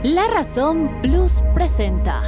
La Razón Plus presenta.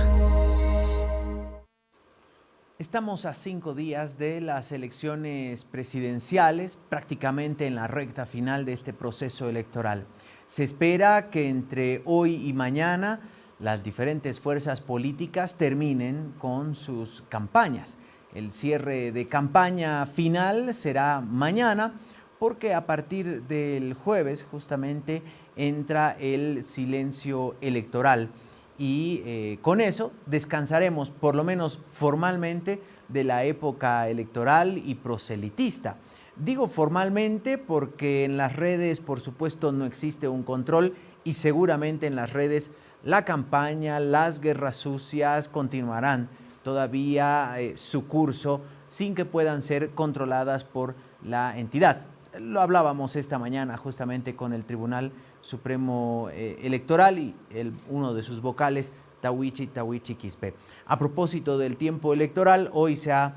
Estamos a 5 días de las elecciones presidenciales, prácticamente en la recta final de este proceso electoral. Se espera que entre hoy y mañana las diferentes fuerzas políticas terminen con sus campañas. El cierre de campaña final será mañana, porque a partir del jueves justamente entra el silencio electoral y con eso descansaremos, por lo menos formalmente, de la época electoral y proselitista. Digo formalmente porque en las redes, por supuesto, no existe un control y seguramente en las redes la campaña, las guerras sucias continuarán todavía su curso sin que puedan ser controladas por la entidad. Lo hablábamos esta mañana justamente con el Tribunal Supremo Electoral y uno de sus vocales, Tawichi Quispe. A propósito del tiempo electoral, hoy se ha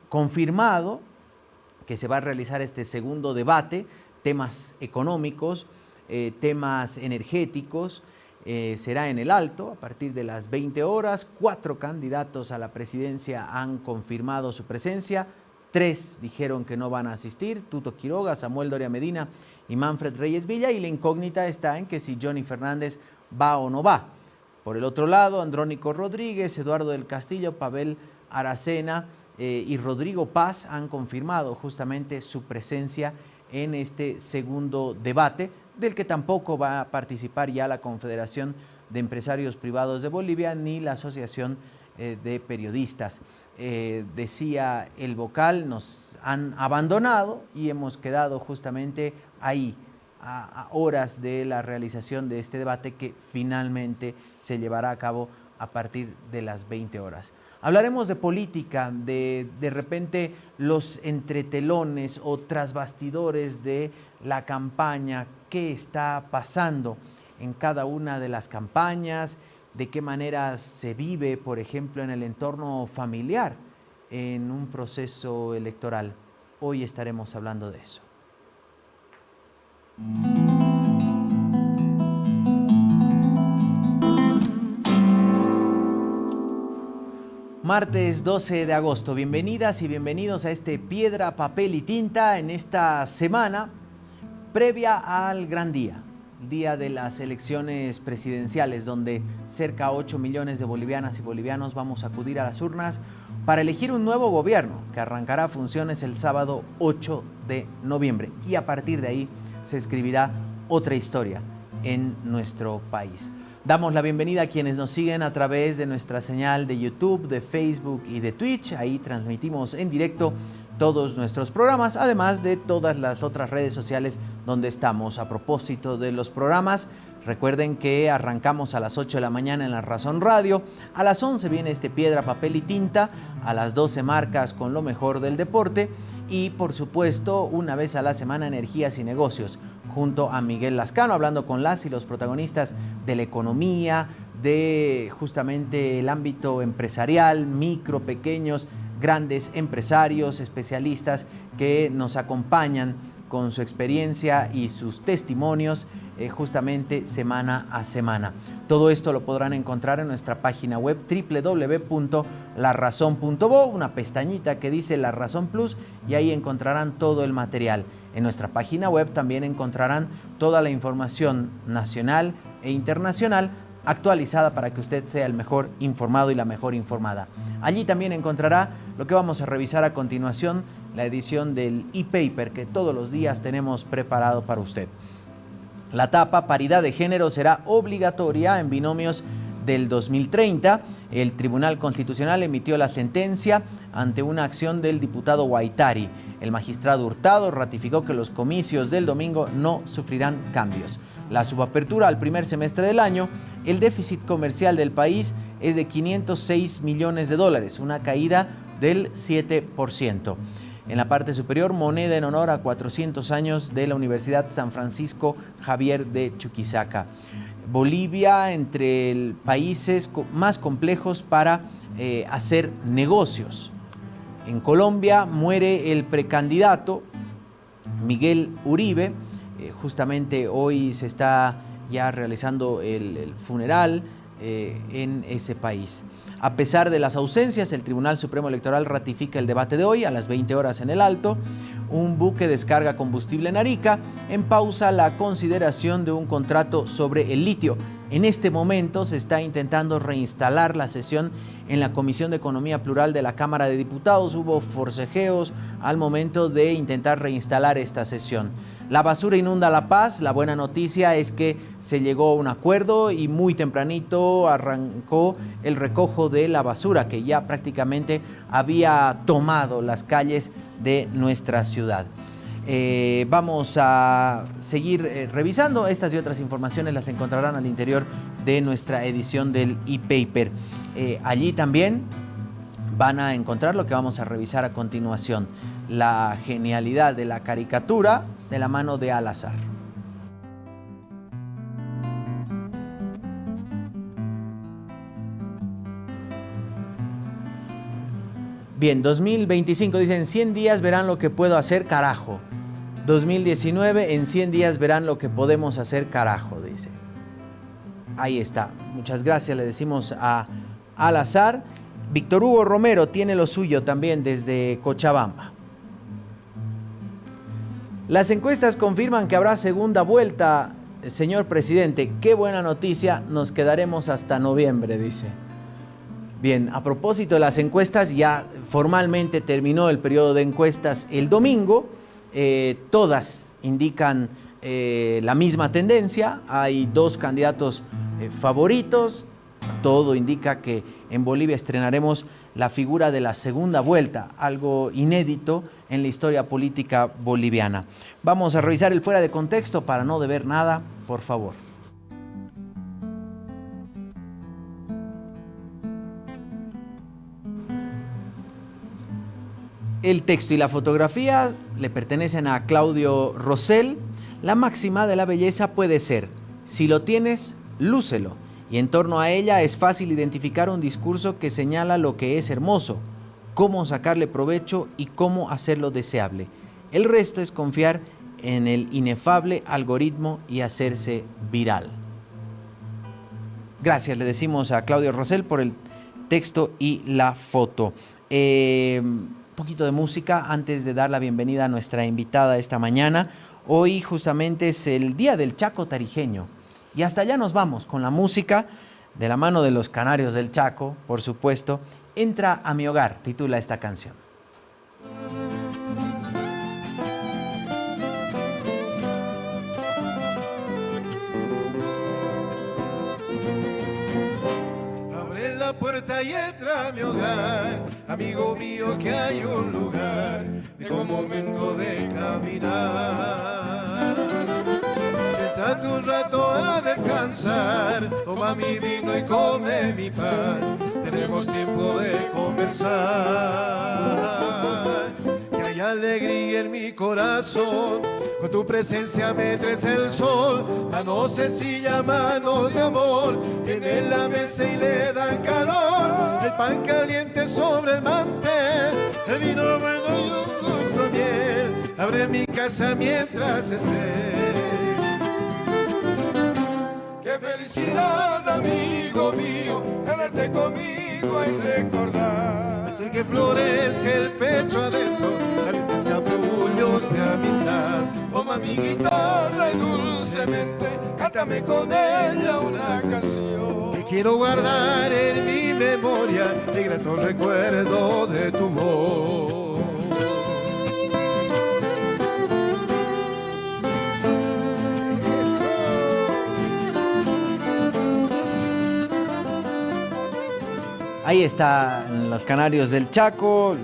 confirmado que se va a realizar este segundo debate, temas económicos, temas energéticos. Será en el Alto a partir de las 20 horas. 4 candidatos a la presidencia han confirmado su presencia. 3 dijeron que no van a asistir: Tuto Quiroga, Samuel Doria Medina y Manfred Reyes Villa, y la incógnita está en que si Johnny Fernández va o no va. Por el otro lado, Andrónico Rodríguez, Eduardo del Castillo, Pavel Aracena y Rodrigo Paz han confirmado justamente su presencia en este segundo debate, del que tampoco va a participar ya la Confederación de Empresarios Privados de Bolivia ni la Asociación de Periodistas. Decía el vocal, nos han abandonado y hemos quedado justamente ahí, a horas de la realización de este debate que finalmente se llevará a cabo a partir de las 20 horas. Hablaremos de política, de repente los entretelones o trasbastidores de la campaña, qué está pasando en cada una de las campañas, de qué manera se vive, por ejemplo, en el entorno familiar en un proceso electoral. Hoy estaremos hablando de eso. Martes 12 de agosto, bienvenidas y bienvenidos a este Piedra, Papel y Tinta en esta semana previa al gran día, el día de las elecciones presidenciales, donde cerca de 8 millones de bolivianas y bolivianos vamos a acudir a las urnas para elegir un nuevo gobierno que arrancará funciones el sábado 8 de noviembre y a partir de ahí se escribirá otra historia en nuestro país. Damos la bienvenida a quienes nos siguen a través de nuestra señal de YouTube, de Facebook y de Twitch. Ahí transmitimos en directo todos nuestros programas, además de todas las otras redes sociales donde estamos. A propósito de los programas, recuerden que arrancamos a las 8 de la mañana en La Razón Radio, a las 11 viene este Piedra, Papel y Tinta, a las 12 Marcas con lo mejor del deporte y, por supuesto, una vez a la semana Energías y Negocios, junto a Miguel Lascano, hablando con las y los protagonistas de la economía, de justamente el ámbito empresarial, micro, pequeños, grandes empresarios, especialistas que nos acompañan con su experiencia y sus testimonios justamente semana a semana. Todo esto lo podrán encontrar en nuestra página web www.larazon.bo, una pestañita que dice La Razón Plus y ahí encontrarán todo el material. En nuestra página web también encontrarán toda la información nacional e internacional actualizada para que usted sea el mejor informado y la mejor informada. Allí también encontrará lo que vamos a revisar a continuación, la edición del e-paper que todos los días tenemos preparado para usted. La etapa paridad de género será obligatoria en binomios del 2030. El Tribunal Constitucional emitió la sentencia ante una acción del diputado Guaitari. El magistrado Hurtado ratificó que los comicios del domingo no sufrirán cambios. La subapertura al primer semestre del año, el déficit comercial del país es de 506 millones de dólares, una caída del 7%. En la parte superior, moneda en honor a 400 años de la Universidad San Francisco Javier de Chuquisaca. Bolivia, entre países más complejos para hacer negocios. En Colombia muere el precandidato Miguel Uribe. Justamente hoy se está ya realizando el funeral en ese país. A pesar de las ausencias, el Tribunal Supremo Electoral ratifica el debate de hoy a las 20 horas en El Alto. Un buque descarga combustible en Arica, en pausa la consideración de un contrato sobre el litio. En este momento se está intentando reinstalar la sesión en la Comisión de Economía Plural de la Cámara de Diputados. Hubo forcejeos al momento de intentar reinstalar esta sesión. La basura inunda La Paz. La buena noticia es que se llegó a un acuerdo y muy tempranito arrancó el recojo de la basura que ya prácticamente había tomado las calles de nuestra ciudad. Vamos a seguir revisando estas y otras informaciones, las encontrarán al interior de nuestra edición del e-paper. Allí también van a encontrar lo que vamos a revisar a continuación, la genialidad de la caricatura de la mano de Al-Azhar. Bien, 2025 dicen 100 días verán lo que puedo hacer, carajo. 2019 en 100 días verán lo que podemos hacer, carajo, dice. Ahí está. Muchas gracias, le decimos a Al-Azhar. Víctor Hugo Romero tiene lo suyo también desde Cochabamba. Las encuestas confirman que habrá segunda vuelta, señor presidente. Qué buena noticia, nos quedaremos hasta noviembre, dice. Bien, a propósito de las encuestas, ya formalmente terminó el periodo de encuestas el domingo. Todas indican la misma tendencia. Hay dos candidatos favoritos. Todo indica que en Bolivia estrenaremos la figura de la segunda vuelta, algo inédito en la historia política boliviana. Vamos a revisar el fuera de contexto para no deber nada, por favor. El texto y la fotografía le pertenecen a Claudio Rosell. La máxima de la belleza puede ser: si lo tienes, lúcelo. Y en torno a ella es fácil identificar un discurso que señala lo que es hermoso, cómo sacarle provecho y cómo hacerlo deseable. El resto es confiar en el inefable algoritmo y hacerse viral. Gracias, le decimos a Claudio Rosell por el texto y la foto. Un poquito de música antes de dar la bienvenida a nuestra invitada esta mañana. Hoy justamente es el Día del Chaco Tarijeño. Y hasta allá nos vamos con la música de la mano de los Canarios del Chaco, por supuesto. Entra a mi hogar, titula esta canción. Abre la puerta y entra a mi hogar, amigo mío, que hay un lugar, llegó un momento de caminar. Siéntate un rato a descansar, toma mi vino y come mi pan, tenemos tiempo de conversar. Que hay alegría en mi corazón, con tu presencia me traes el sol, manos sencillas, manos de amor, tienen la mesa y le dan calor, el pan caliente sobre el mantel, el vino bueno y un gusto miel, abre mi casa mientras esté. Qué felicidad, amigo mío, tenerte conmigo y recordar. Hacer que florezca el pecho adentro, calientes capullos de amistad. Toma mi guitarra y dulcemente, cántame con ella una canción. Que quiero guardar en mi memoria el grato recuerdo de tu voz. Ahí están los Canarios del Chaco.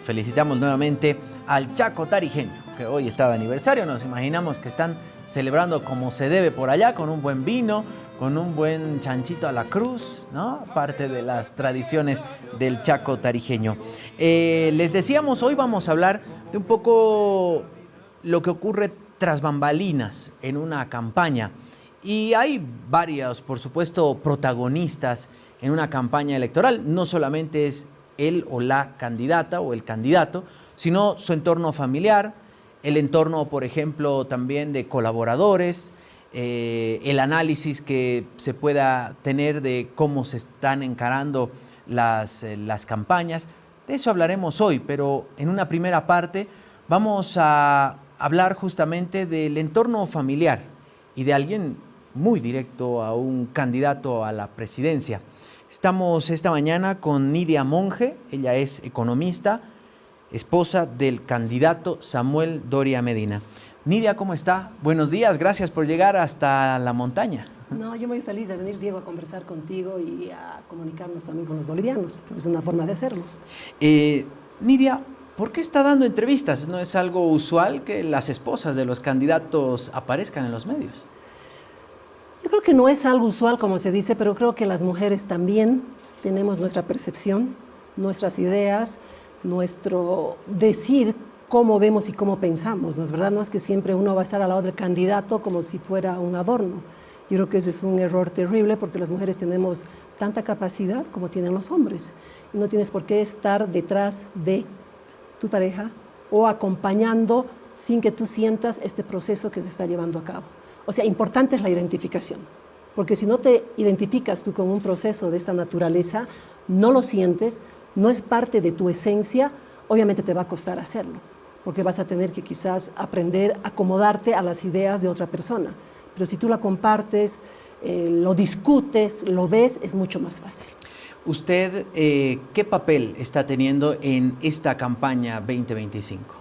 Felicitamos nuevamente al Chaco Tarijeño, que hoy está de aniversario. Nos imaginamos que están celebrando como se debe por allá, con un buen vino, con un buen chanchito a la cruz, ¿no? Parte de las tradiciones del Chaco Tarijeño. Les decíamos, hoy vamos a hablar de un poco lo que ocurre tras bambalinas en una campaña. Y hay varios, por supuesto, protagonistas en una campaña electoral. No solamente es él o la candidata o el candidato, sino su entorno familiar, el entorno, por ejemplo, también de colaboradores, el análisis que se pueda tener de cómo se están encarando las campañas. De eso hablaremos hoy, pero en una primera parte vamos a hablar justamente del entorno familiar y de alguien muy directo a un candidato a la presidencia. Estamos esta mañana con Nidia Monge, ella es economista, esposa del candidato Samuel Doria Medina. Nidia, ¿cómo está? Buenos días, gracias por llegar hasta la montaña. No, yo muy feliz de venir, Diego, a conversar contigo y a comunicarnos también con los bolivianos. Es una forma de hacerlo. Nidia, ¿por qué está dando entrevistas? ¿No es algo usual que las esposas de los candidatos aparezcan en los medios? Yo creo que no es algo usual, como se dice, pero creo que las mujeres también tenemos nuestra percepción, nuestras ideas, nuestro decir cómo vemos y cómo pensamos, ¿no es verdad? No es que siempre uno va a estar al lado del candidato como si fuera un adorno. Yo creo que eso es un error terrible porque las mujeres tenemos tanta capacidad como tienen los hombres. Y no tienes por qué estar detrás de tu pareja o acompañando sin que tú sientas este proceso que se está llevando a cabo. O sea, importante es la identificación, porque si no te identificas tú con un proceso de esta naturaleza, no lo sientes, no es parte de tu esencia, obviamente te va a costar hacerlo, porque vas a tener que quizás aprender a acomodarte a las ideas de otra persona. Pero si tú la compartes, lo discutes, lo ves, es mucho más fácil. ¿Usted qué papel está teniendo en esta campaña 2025?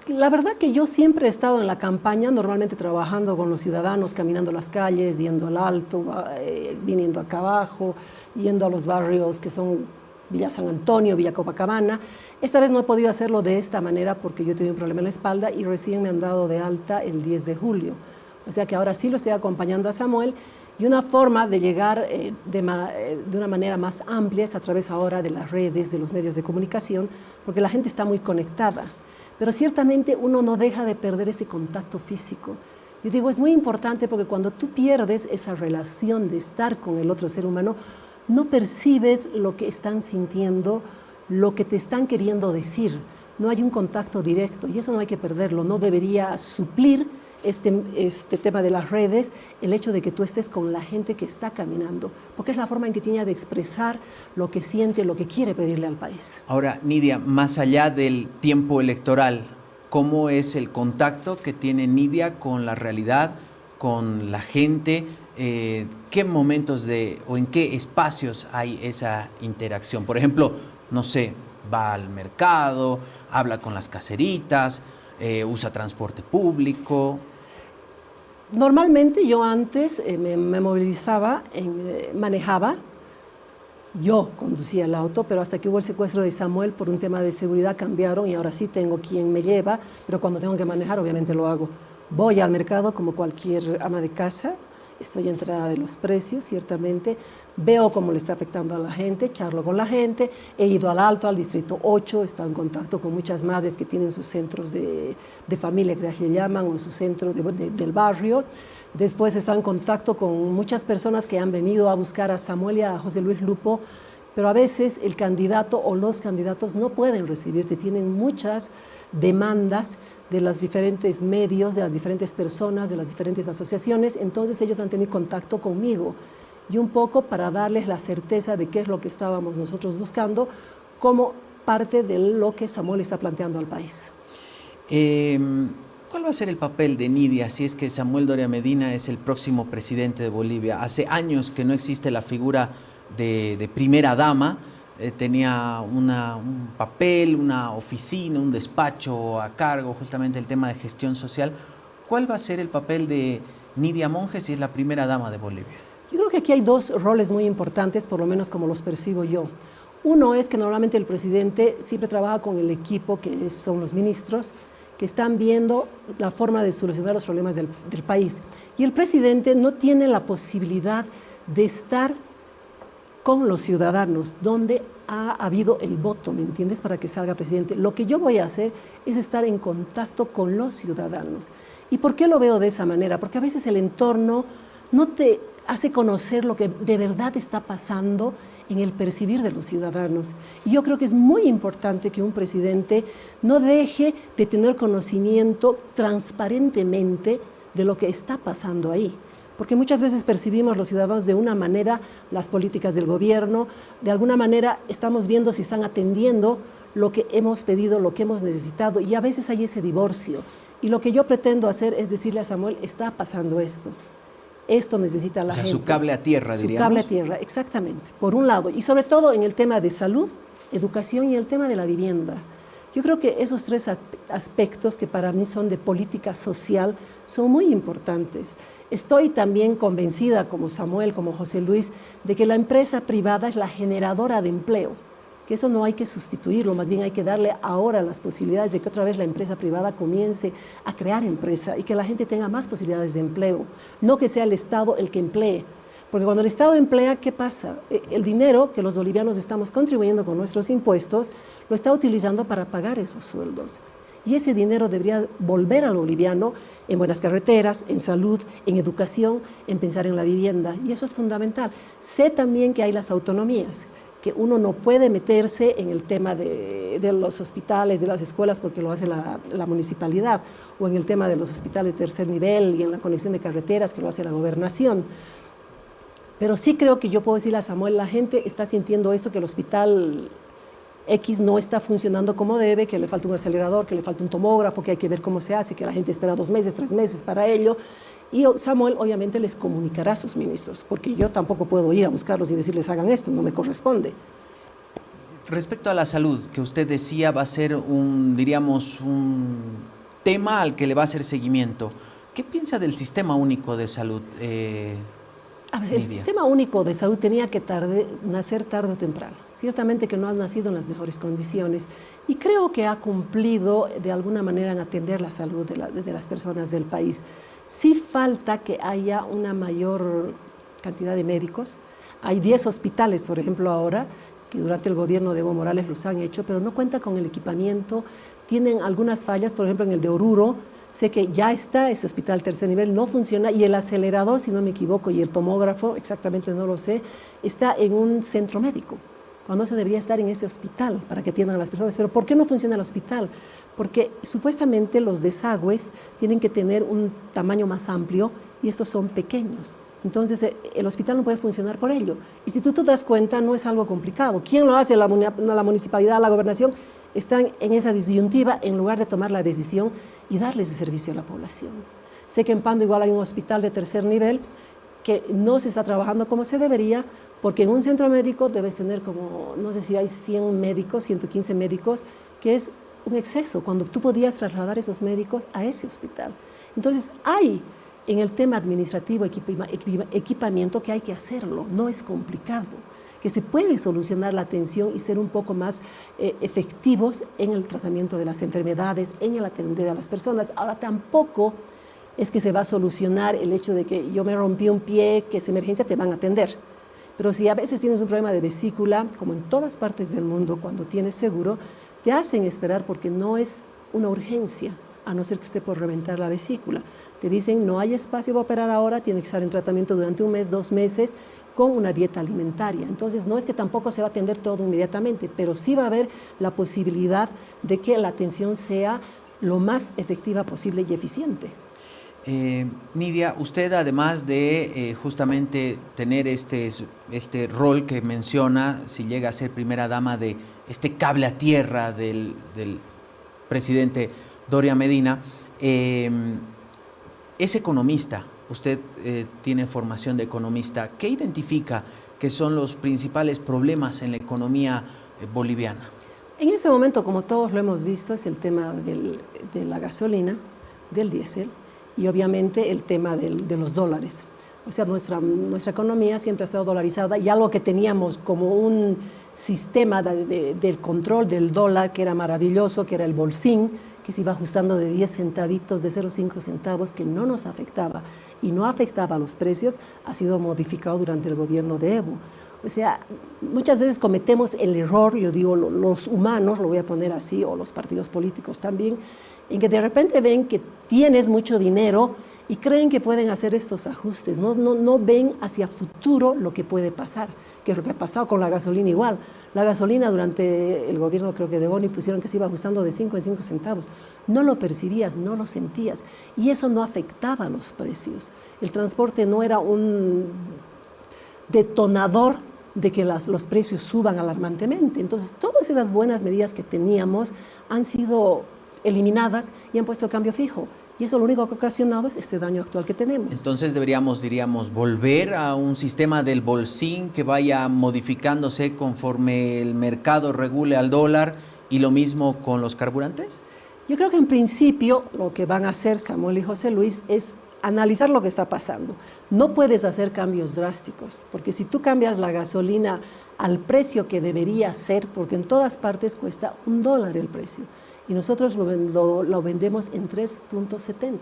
La verdad que yo siempre he estado en la campaña, normalmente trabajando con los ciudadanos, caminando las calles, yendo al Alto, viniendo acá abajo, yendo a los barrios que son Villa San Antonio, Villa Copacabana. Esta vez no he podido hacerlo de esta manera porque yo he tenido un problema en la espalda y recién me han dado de alta el 10 de julio. O sea que ahora sí lo estoy acompañando a Samuel y una forma de llegar de una manera más amplia es a través ahora de las redes, de los medios de comunicación, porque la gente está muy conectada. Pero ciertamente uno no deja de perder ese contacto físico. Yo digo, es muy importante porque cuando tú pierdes esa relación de estar con el otro ser humano, no percibes lo que están sintiendo, lo que te están queriendo decir. No hay un contacto directo y eso no hay que perderlo. No debería suplir este tema de las redes, el hecho de que tú estés con la gente que está caminando, porque es la forma en que tiene de expresar lo que siente, lo que quiere pedirle al país. Ahora, Nidia, más allá del tiempo electoral, ¿cómo es el contacto que tiene Nidia con la realidad, con la gente? ¿Qué momentos o en qué espacios hay esa interacción? Por ejemplo, no sé, va al mercado, habla con las caseritas, usa transporte público. Normalmente yo antes me movilizaba, manejaba, yo conducía el auto, pero hasta que hubo el secuestro de Samuel por un tema de seguridad cambiaron y ahora sí tengo quien me lleva, pero cuando tengo que manejar obviamente lo hago. Voy al mercado como cualquier ama de casa, estoy enterada de los precios, ciertamente, veo cómo le está afectando a la gente, charlo con la gente, he ido al Alto, al Distrito 8, he estado en contacto con muchas madres que tienen sus centros de familia, que le llaman, o su centro del barrio. Después he estado en contacto con muchas personas que han venido a buscar a Samuel y a José Luis Lupo, pero a veces el candidato o los candidatos no pueden recibirte, tienen muchas demandas de los diferentes medios, de las diferentes personas, de las diferentes asociaciones, entonces ellos han tenido contacto conmigo y un poco para darles la certeza de qué es lo que estábamos nosotros buscando como parte de lo que Samuel está planteando al país. ¿Cuál va a ser el papel de Nidia si es que Samuel Doria Medina es el próximo presidente de Bolivia? Hace años que no existe la figura de primera dama, tenía un papel, una oficina, un despacho a cargo, justamente el tema de gestión social. ¿Cuál va a ser el papel de Nidia Monge si es la primera dama de Bolivia? Yo creo que aquí hay dos roles muy importantes, por lo menos como los percibo yo. Uno es que normalmente el presidente siempre trabaja con el equipo, que son los ministros, que están viendo la forma de solucionar los problemas del país. Y el presidente no tiene la posibilidad de estar con los ciudadanos, donde ha habido el voto, ¿me entiendes?, para que salga presidente. Lo que yo voy a hacer es estar en contacto con los ciudadanos. ¿Y por qué lo veo de esa manera? Porque a veces el entorno no te hace conocer lo que de verdad está pasando en el percibir de los ciudadanos. Y yo creo que es muy importante que un presidente no deje de tener conocimiento transparentemente de lo que está pasando ahí. Porque muchas veces percibimos los ciudadanos de una manera las políticas del gobierno, de alguna manera estamos viendo si están atendiendo lo que hemos pedido, lo que hemos necesitado, y a veces hay ese divorcio. Y lo que yo pretendo hacer es decirle a Samuel, está pasando esto necesita la gente. Su cable a tierra, diríamos. Su cable a tierra, exactamente, por un lado, y sobre todo en el tema de salud, educación y el tema de la vivienda. Yo creo que esos tres aspectos que para mí son de política social son muy importantes. Estoy también convencida, como Samuel, como José Luis, de que la empresa privada es la generadora de empleo, que eso no hay que sustituirlo, más bien hay que darle ahora las posibilidades de que otra vez la empresa privada comience a crear empresa y que la gente tenga más posibilidades de empleo, no que sea el Estado el que emplee. Porque cuando el Estado emplea, ¿qué pasa? El dinero que los bolivianos estamos contribuyendo con nuestros impuestos lo está utilizando para pagar esos sueldos. Y ese dinero debería volver al boliviano en buenas carreteras, en salud, en educación, en pensar en la vivienda. Y eso es fundamental. Sé también que hay las autonomías, que uno no puede meterse en el tema de los hospitales, de las escuelas, porque lo hace la municipalidad, o en el tema de los hospitales de tercer nivel y en la conexión de carreteras, que lo hace la gobernación. Pero sí creo que yo puedo decirle a Samuel, la gente está sintiendo esto, que el hospital X no está funcionando como debe, que le falta un acelerador, que le falta un tomógrafo, que hay que ver cómo se hace, que la gente espera 2 meses, 3 meses para ello. Y Samuel obviamente les comunicará a sus ministros, porque yo tampoco puedo ir a buscarlos y decirles hagan esto, no me corresponde. Respecto a la salud, que usted decía va a ser un tema al que le va a hacer seguimiento. ¿Qué piensa del Sistema Único de Salud? A ver, el Sistema Único de Salud tenía que nacer tarde o temprano. Ciertamente que no ha nacido en las mejores condiciones y creo que ha cumplido de alguna manera en atender la salud de las personas del país. Sí falta que haya una mayor cantidad de médicos. Hay 10 hospitales, por ejemplo, ahora, que durante el gobierno de Evo Morales los han hecho, pero no cuenta con el equipamiento. Tienen algunas fallas, por ejemplo, en el de Oruro. Sé que ya está ese hospital tercer nivel, no funciona, y el acelerador, si no me equivoco, y el tomógrafo, exactamente no lo sé, está en un centro médico, cuando se debería estar en ese hospital para que atiendan a las personas. Pero ¿por qué no funciona el hospital? Porque supuestamente los desagües tienen que tener un tamaño más amplio y estos son pequeños. Entonces el hospital no puede funcionar por ello. Y si tú te das cuenta, no es algo complicado. ¿Quién lo hace? La municipalidad, la gobernación. Están en esa disyuntiva en lugar de tomar la decisión y darles ese servicio a la población. Sé que en Pando igual hay un hospital de tercer nivel que no se está trabajando como se debería, porque en un centro médico debes tener como, no sé si hay 100 médicos, 115 médicos, que es un exceso, cuando tú podías trasladar esos médicos a ese hospital. Entonces hay en el tema administrativo, equipamiento, que hay que hacerlo, no es complicado, que se puede solucionar la atención y ser un poco más efectivos en el tratamiento de las enfermedades, en el atender a las personas. Ahora tampoco es que se va a solucionar el hecho de que yo me rompí un pie, que es emergencia, te van a atender. Pero si a veces tienes un problema de vesícula, como en todas partes del mundo, cuando tienes seguro, te hacen esperar porque no es una urgencia, a no ser que esté por reventar la vesícula. Te dicen, no hay espacio para operar ahora, tiene que estar en tratamiento durante 1 mes, 2 meses, con una dieta alimentaria. Entonces, no es que tampoco se va a atender todo inmediatamente, pero sí va a haber la posibilidad de que la atención sea lo más efectiva posible y eficiente. Nidia, usted además de justamente tener este rol que menciona, si llega a ser primera dama de este cable a tierra del presidente Doria Medina, es economista. Usted tiene formación de economista. ¿Qué identifica que son los principales problemas en la economía boliviana? En este momento, como todos lo hemos visto, es el tema de la gasolina, del diésel y obviamente el tema de los dólares. O sea, nuestra economía siempre ha estado dolarizada y algo que teníamos como un sistema del control del dólar que era maravilloso, que era el bolsín, que se iba ajustando de 10 centavitos, de 0,5 centavos, que no nos afectaba y no afectaba a los precios, ha sido modificado durante el gobierno de Evo. O sea, muchas veces cometemos el error, yo digo los humanos, lo voy a poner así, o los partidos políticos también, en que de repente ven que tienes mucho dinero y creen que pueden hacer estos ajustes, no ven hacia futuro lo que puede pasar, que es lo que ha pasado con la gasolina igual. La gasolina durante el gobierno, creo que de Boni, pusieron que se iba ajustando de 5 en 5 centavos. No lo percibías, no lo sentías, y eso no afectaba los precios. El transporte no era un detonador de que los precios suban alarmantemente. Entonces, todas esas buenas medidas que teníamos han sido eliminadas y han puesto el cambio fijo. Y eso lo único que ha ocasionado es este daño actual que tenemos. Entonces deberíamos, diríamos, volver a un sistema del bolsín que vaya modificándose conforme el mercado regule al dólar, y lo mismo con los carburantes. Yo creo que en principio lo que van a hacer Samuel y José Luis es analizar lo que está pasando. No puedes hacer cambios drásticos, porque si tú cambias la gasolina al precio que debería ser, porque en todas partes cuesta $1 el precio, y nosotros lo vendemos en 3.70.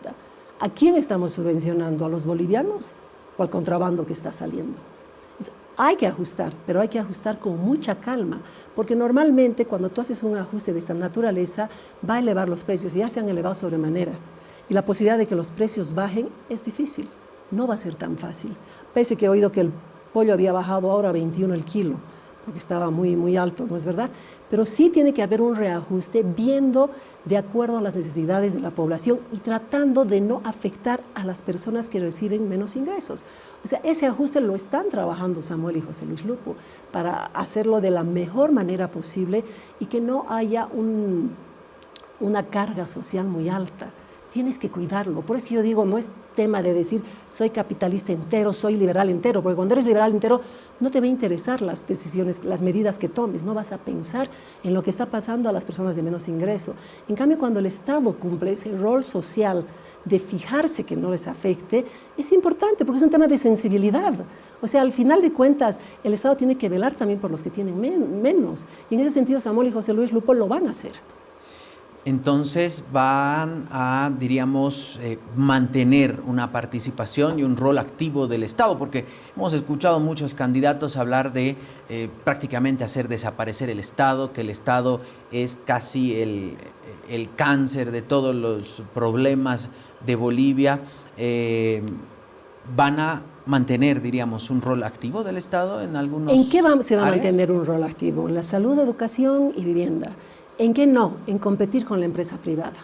¿A quién estamos subvencionando? ¿A los bolivianos o al contrabando que está saliendo? Entonces, hay que ajustar, pero hay que ajustar con mucha calma, porque normalmente cuando tú haces un ajuste de esta naturaleza va a elevar los precios, y ya se han elevado sobremanera. Y la posibilidad de que los precios bajen es difícil, no va a ser tan fácil. Pese que he oído que el pollo había bajado ahora a 21 el kilo, porque estaba muy alto, ¿no es verdad? Pero sí tiene que haber un reajuste viendo de acuerdo a las necesidades de la población y tratando de no afectar a las personas que reciben menos ingresos. O sea, ese ajuste lo están trabajando Samuel y José Luis Lupo para hacerlo de la mejor manera posible y que no haya una carga social muy alta. Tienes que cuidarlo. Por eso que yo digo, no es tema de decir soy capitalista entero, soy liberal entero, porque cuando eres liberal entero no te va a interesar las decisiones, las medidas que tomes, no vas a pensar en lo que está pasando a las personas de menos ingreso. En cambio, cuando el Estado cumple ese rol social de fijarse que no les afecte, es importante porque es un tema de sensibilidad. O sea, al final de cuentas, el Estado tiene que velar también por los que tienen menos. Y en ese sentido, Samuel y José Luis Lupo lo van a hacer. Entonces van a, diríamos, mantener una participación y un rol activo del Estado, porque hemos escuchado muchos candidatos hablar de prácticamente hacer desaparecer el Estado, que el Estado es casi el cáncer de todos los problemas de Bolivia. ¿Van a mantener, diríamos, un rol activo del Estado en algunos ¿En qué se va a áreas? mantener un rol activo? En la salud, educación y vivienda. ¿En qué no? En competir con la empresa privada.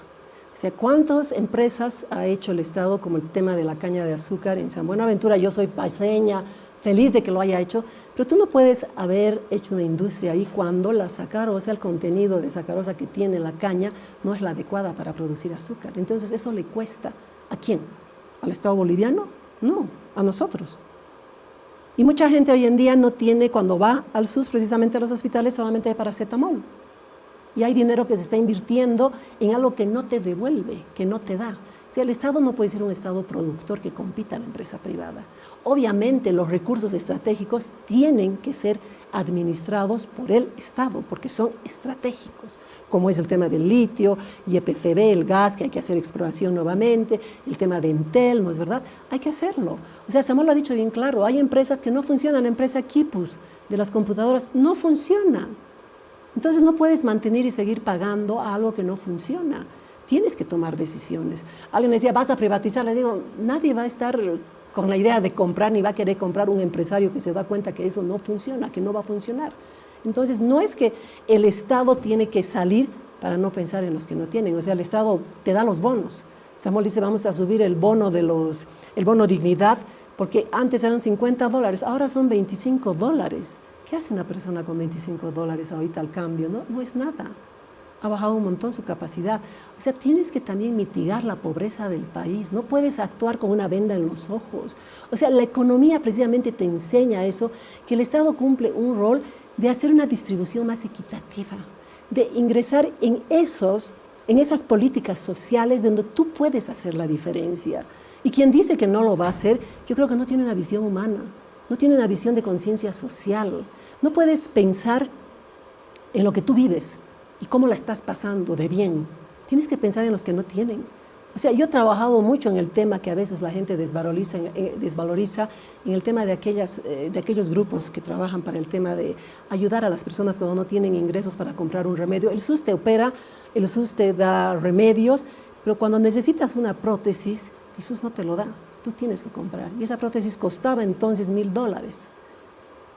O sea, ¿cuántas empresas ha hecho el Estado, como el tema de la caña de azúcar en San Buenaventura? Yo soy paseña, feliz de que lo haya hecho, pero tú no puedes haber hecho una industria ahí cuando la sacarosa, el contenido de sacarosa que tiene la caña, no es la adecuada para producir azúcar. Entonces, eso le cuesta. ¿A quién? ¿Al Estado boliviano? No, a nosotros. Y mucha gente hoy en día no tiene, cuando va al SUS, precisamente a los hospitales, solamente de paracetamol. Y hay dinero que se está invirtiendo en algo que no te devuelve, que no te da. O sea, el Estado no puede ser un Estado productor que compita a la empresa privada. Obviamente los recursos estratégicos tienen que ser administrados por el Estado, porque son estratégicos, como es el tema del litio, YPFB, el gas, que hay que hacer exploración nuevamente, el tema de Entel, ¿no es verdad? Hay que hacerlo. O sea, Samuel lo ha dicho bien claro, hay empresas que no funcionan, la empresa Kipus de las computadoras no funciona. Entonces no puedes mantener y seguir pagando a algo que no funciona. Tienes que tomar decisiones. Alguien me decía, vas a privatizar. Le digo, nadie va a estar con la idea de comprar ni va a querer comprar un empresario que se da cuenta que eso no funciona, que no va a funcionar. Entonces no es que el Estado tiene que salir para no pensar en los que no tienen. O sea, el Estado te da los bonos. Samuel dice, vamos a subir el bono dignidad, porque antes eran $50, ahora son $25. ¿Qué hace una persona con $25 ahorita al cambio? No es nada. Ha bajado un montón su capacidad. O sea, tienes que también mitigar la pobreza del país. No puedes actuar con una venda en los ojos. O sea, la economía precisamente te enseña eso, que el Estado cumple un rol de hacer una distribución más equitativa, de ingresar en esas políticas sociales donde tú puedes hacer la diferencia. Y quien dice que no lo va a hacer, yo creo que no tiene una visión humana. No tiene una visión de conciencia social. No puedes pensar en lo que tú vives y cómo la estás pasando de bien. Tienes que pensar en los que no tienen. O sea, yo he trabajado mucho en el tema que a veces la gente desvaloriza en el tema de aquellos grupos que trabajan para el tema de ayudar a las personas cuando no tienen ingresos para comprar un remedio. El SUS te opera, el SUS te da remedios, Pero cuando necesitas una prótesis, Jesús no te lo da, tú tienes que comprar. Y esa prótesis costaba entonces $1,000.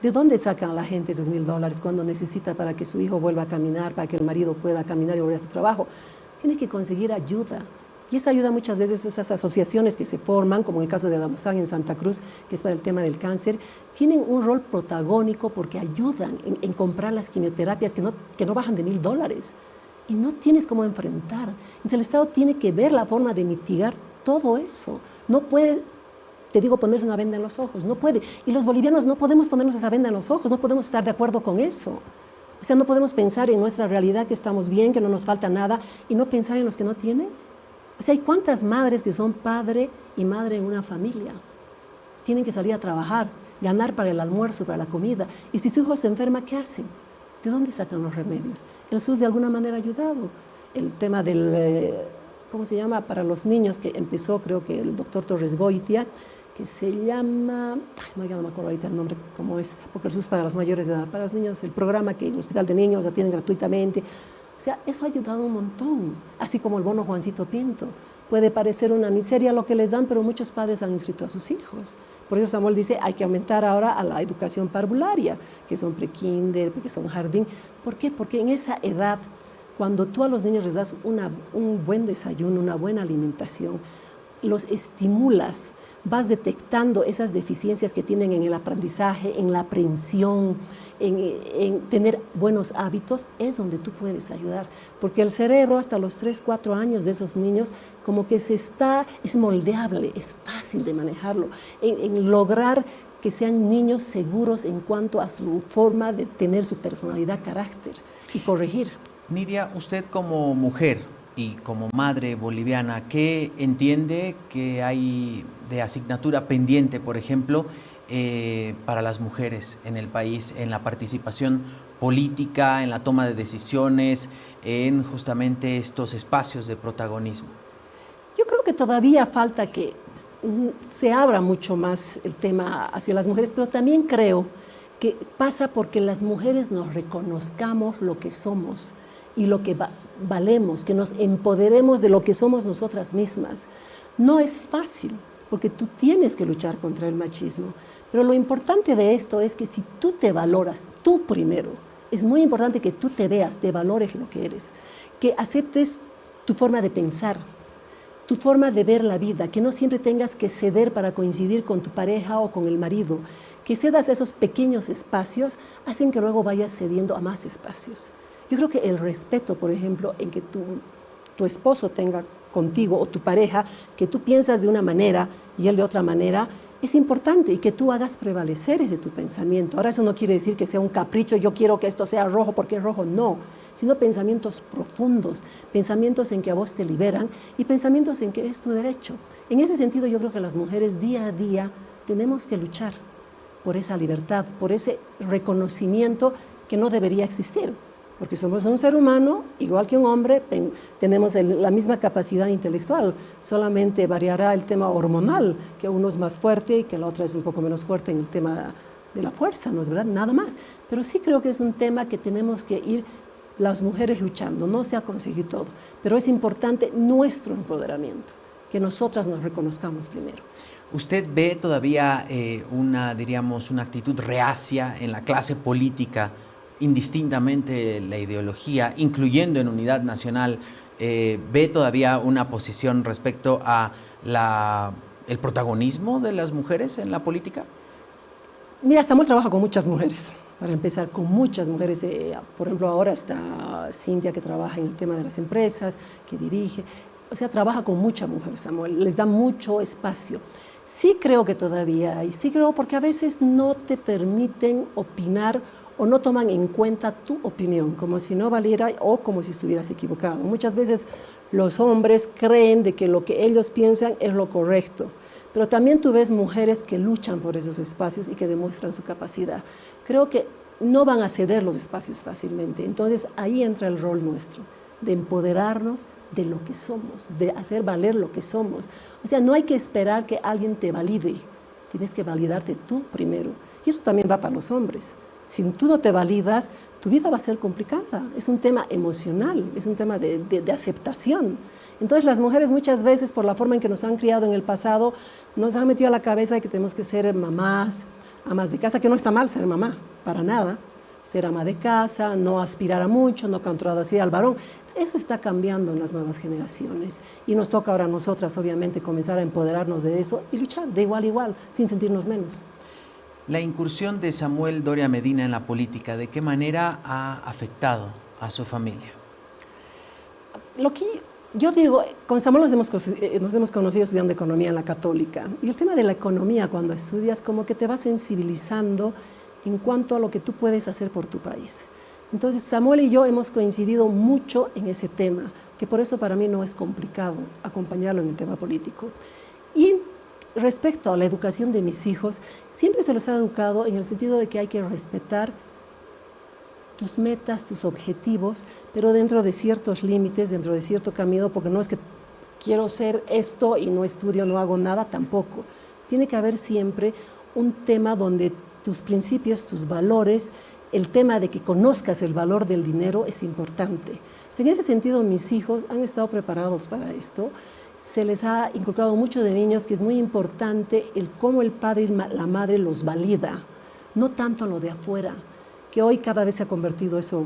¿De dónde saca la gente esos $1,000 cuando necesita para que su hijo vuelva a caminar, para que el marido pueda caminar y volver a su trabajo? Tiene que conseguir ayuda. Y esa ayuda muchas veces, esas asociaciones que se forman, como en el caso de Adamuzán en Santa Cruz, que es para el tema del cáncer, tienen un rol protagónico porque ayudan en comprar las quimioterapias que no bajan de $1,000. Y no tienes cómo enfrentar. Entonces el Estado tiene que ver la forma de mitigar todo eso. No puede, te digo, ponerse una venda en los ojos, no puede. Y los bolivianos no podemos ponernos esa venda en los ojos, no podemos estar de acuerdo con eso. O sea, no podemos pensar en nuestra realidad que estamos bien, que no nos falta nada, y no pensar en los que no tienen. O sea, hay cuántas madres que son padre y madre en una familia. Tienen que salir a trabajar, ganar para el almuerzo, para la comida. Y si su hijo se enferma, ¿qué hacen? ¿De dónde sacan los remedios? El SUS de alguna manera ha ayudado. El tema del, ¿cómo se llama? Para los niños, que empezó, creo que el doctor Torres Goitia, que se llama, ya no me acuerdo ahorita el nombre, cómo es, porque el SUS para los mayores de edad, para los niños, el programa que el Hospital de Niños lo tienen gratuitamente. O sea, eso ha ayudado un montón, así como el bono Juancito Pinto. Puede parecer una miseria lo que les dan, pero muchos padres han inscrito a sus hijos. Por eso Samuel dice, hay que aumentar ahora a la educación parvularia, que son prekinder, que son jardín. ¿Por qué? Porque en esa edad, cuando tú a los niños les das un buen desayuno, una buena alimentación, los estimulas, vas detectando esas deficiencias que tienen en el aprendizaje, en la aprehensión, en tener buenos hábitos, es donde tú puedes ayudar. Porque el cerebro hasta los 3, 4 años de esos niños como que es moldeable, es fácil de manejarlo, en lograr que sean niños seguros en cuanto a su forma de tener su personalidad, carácter y corregir. Nidia, usted como mujer y como madre boliviana, ¿qué entiende que hay de asignatura pendiente, por ejemplo, para las mujeres en el país, en la participación política, en la toma de decisiones, en justamente estos espacios de protagonismo? Yo creo que todavía falta que se abra mucho más el tema hacia las mujeres, pero también creo que pasa porque las mujeres nos reconozcamos lo que somos y lo que valemos, que nos empoderemos de lo que somos nosotras mismas. No es fácil, porque tú tienes que luchar contra el machismo, pero lo importante de esto es que si tú te valoras tú primero, es muy importante que tú te veas, te valores lo que eres, que aceptes tu forma de pensar, tu forma de ver la vida, que no siempre tengas que ceder para coincidir con tu pareja o con el marido, que cedas esos pequeños espacios, hacen que luego vayas cediendo a más espacios. Yo creo que el respeto, por ejemplo, en que tu esposo tenga contigo o tu pareja, que tú piensas de una manera y él de otra manera, es importante y que tú hagas prevalecer ese tu pensamiento. Ahora eso no quiere decir que sea un capricho, yo quiero que esto sea rojo porque es rojo, no, sino pensamientos profundos, pensamientos en que a vos te liberan y pensamientos en que es tu derecho. En ese sentido yo creo que las mujeres día a día tenemos que luchar por esa libertad, por ese reconocimiento que no debería existir. Porque somos un ser humano, igual que un hombre, tenemos la misma capacidad intelectual, solamente variará el tema hormonal, que uno es más fuerte y que la otra es un poco menos fuerte en el tema de la fuerza, ¿no es verdad? Nada más. Pero sí creo que es un tema que tenemos que ir las mujeres luchando, no se ha conseguido todo, pero es importante nuestro empoderamiento, que nosotras nos reconozcamos primero. ¿Usted ve todavía una actitud reacia en la clase política, indistintamente la ideología, incluyendo en Unidad Nacional, ve todavía una posición respecto a el protagonismo de las mujeres en la política? Mira, Samuel trabaja con muchas mujeres, para empezar, con muchas mujeres. Por ejemplo, ahora está Cintia, que trabaja en el tema de las empresas, que dirige. O sea, trabaja con muchas mujeres, Samuel, les da mucho espacio. Sí creo que todavía hay, sí creo, porque a veces no te permiten opinar o no toman en cuenta tu opinión, como si no valiera o como si estuvieras equivocado. Muchas veces los hombres creen de que lo que ellos piensan es lo correcto, pero también tú ves mujeres que luchan por esos espacios y que demuestran su capacidad. Creo que no van a ceder los espacios fácilmente, entonces ahí entra el rol nuestro, de empoderarnos de lo que somos, de hacer valer lo que somos. O sea, no hay que esperar que alguien te valide, tienes que validarte tú primero. Y eso también va para los hombres. Si tú no te validas, tu vida va a ser complicada. Es un tema emocional, es un tema de aceptación. Entonces las mujeres muchas veces, por la forma en que nos han criado en el pasado, nos han metido a la cabeza de que tenemos que ser mamás, amas de casa, que no está mal ser mamá, para nada. Ser ama de casa, no aspirar a mucho, no contradecir al varón. Eso está cambiando en las nuevas generaciones. Y nos toca ahora a nosotras, obviamente, comenzar a empoderarnos de eso y luchar de igual a igual, sin sentirnos menos. La incursión de Samuel Doria Medina en la política, ¿de qué manera ha afectado a su familia? Lo que yo digo, con Samuel nos hemos conocido estudiando economía en la Católica. Y el tema de la economía, cuando estudias, como que te va sensibilizando en cuanto a lo que tú puedes hacer por tu país. Entonces, Samuel y yo hemos coincidido mucho en ese tema, que por eso para mí no es complicado acompañarlo en el tema político. Y respecto a la educación de mis hijos, siempre se los ha educado en el sentido de que hay que respetar tus metas, tus objetivos, pero dentro de ciertos límites, dentro de cierto camino, porque no es que quiero ser esto y no estudio, no hago nada, tampoco. Tiene que haber siempre un tema donde tus principios, tus valores, el tema de que conozcas el valor del dinero es importante. En ese sentido, mis hijos han estado preparados para esto. Se les ha inculcado mucho de niños que es muy importante el cómo el padre y la madre los valida, no tanto lo de afuera, que hoy cada vez se ha convertido eso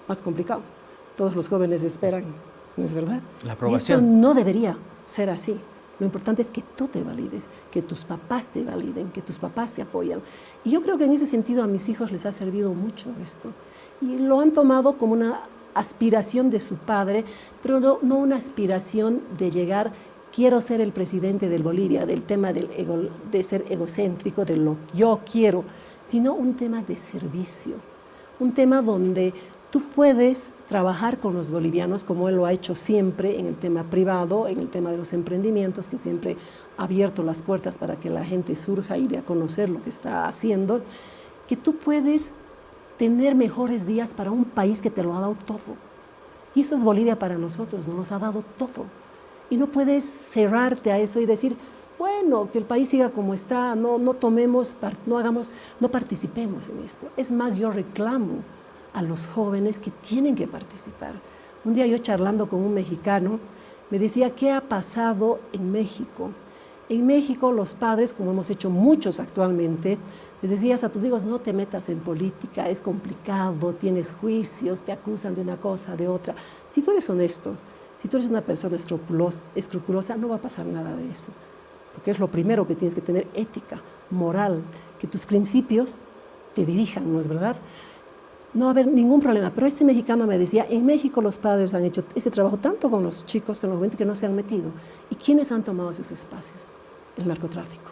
más complicado. Todos los jóvenes esperan, ¿no es verdad? La aprobación. Y esto no debería ser así. Lo importante es que tú te valides, que tus papás te validen, que tus papás te apoyan. Y yo creo que en ese sentido a mis hijos les ha servido mucho esto. Y lo han tomado como una aspiración de su padre, pero no una aspiración de llegar, quiero ser el presidente de Bolivia, del tema del de ser egocéntrico, de lo yo quiero, sino un tema de servicio, un tema donde tú puedes trabajar con los bolivianos como él lo ha hecho siempre en el tema privado, en el tema de los emprendimientos, que siempre ha abierto las puertas para que la gente surja y dé a conocer lo que está haciendo, que tú puedes tener mejores días para un país que te lo ha dado todo. Y eso es Bolivia para nosotros, nos ha dado todo. Y no puedes cerrarte a eso y decir, bueno, que el país siga como está, no participemos en esto. Es más, yo reclamo a los jóvenes que tienen que participar. Un día yo charlando con un mexicano, me decía, ¿qué ha pasado en México? En México los padres, como hemos hecho muchos actualmente, les decías a tus hijos, no te metas en política, es complicado, tienes juicios, te acusan de una cosa, de otra. Si tú eres honesto, si tú eres una persona escrupulosa, no va a pasar nada de eso. Porque es lo primero que tienes que tener, ética, moral, que tus principios te dirijan, ¿no es verdad? No va a haber ningún problema. Pero este mexicano me decía, en México los padres han hecho ese trabajo tanto con los chicos, con los jóvenes que no se han metido. ¿Y quiénes han tomado esos espacios? El narcotráfico.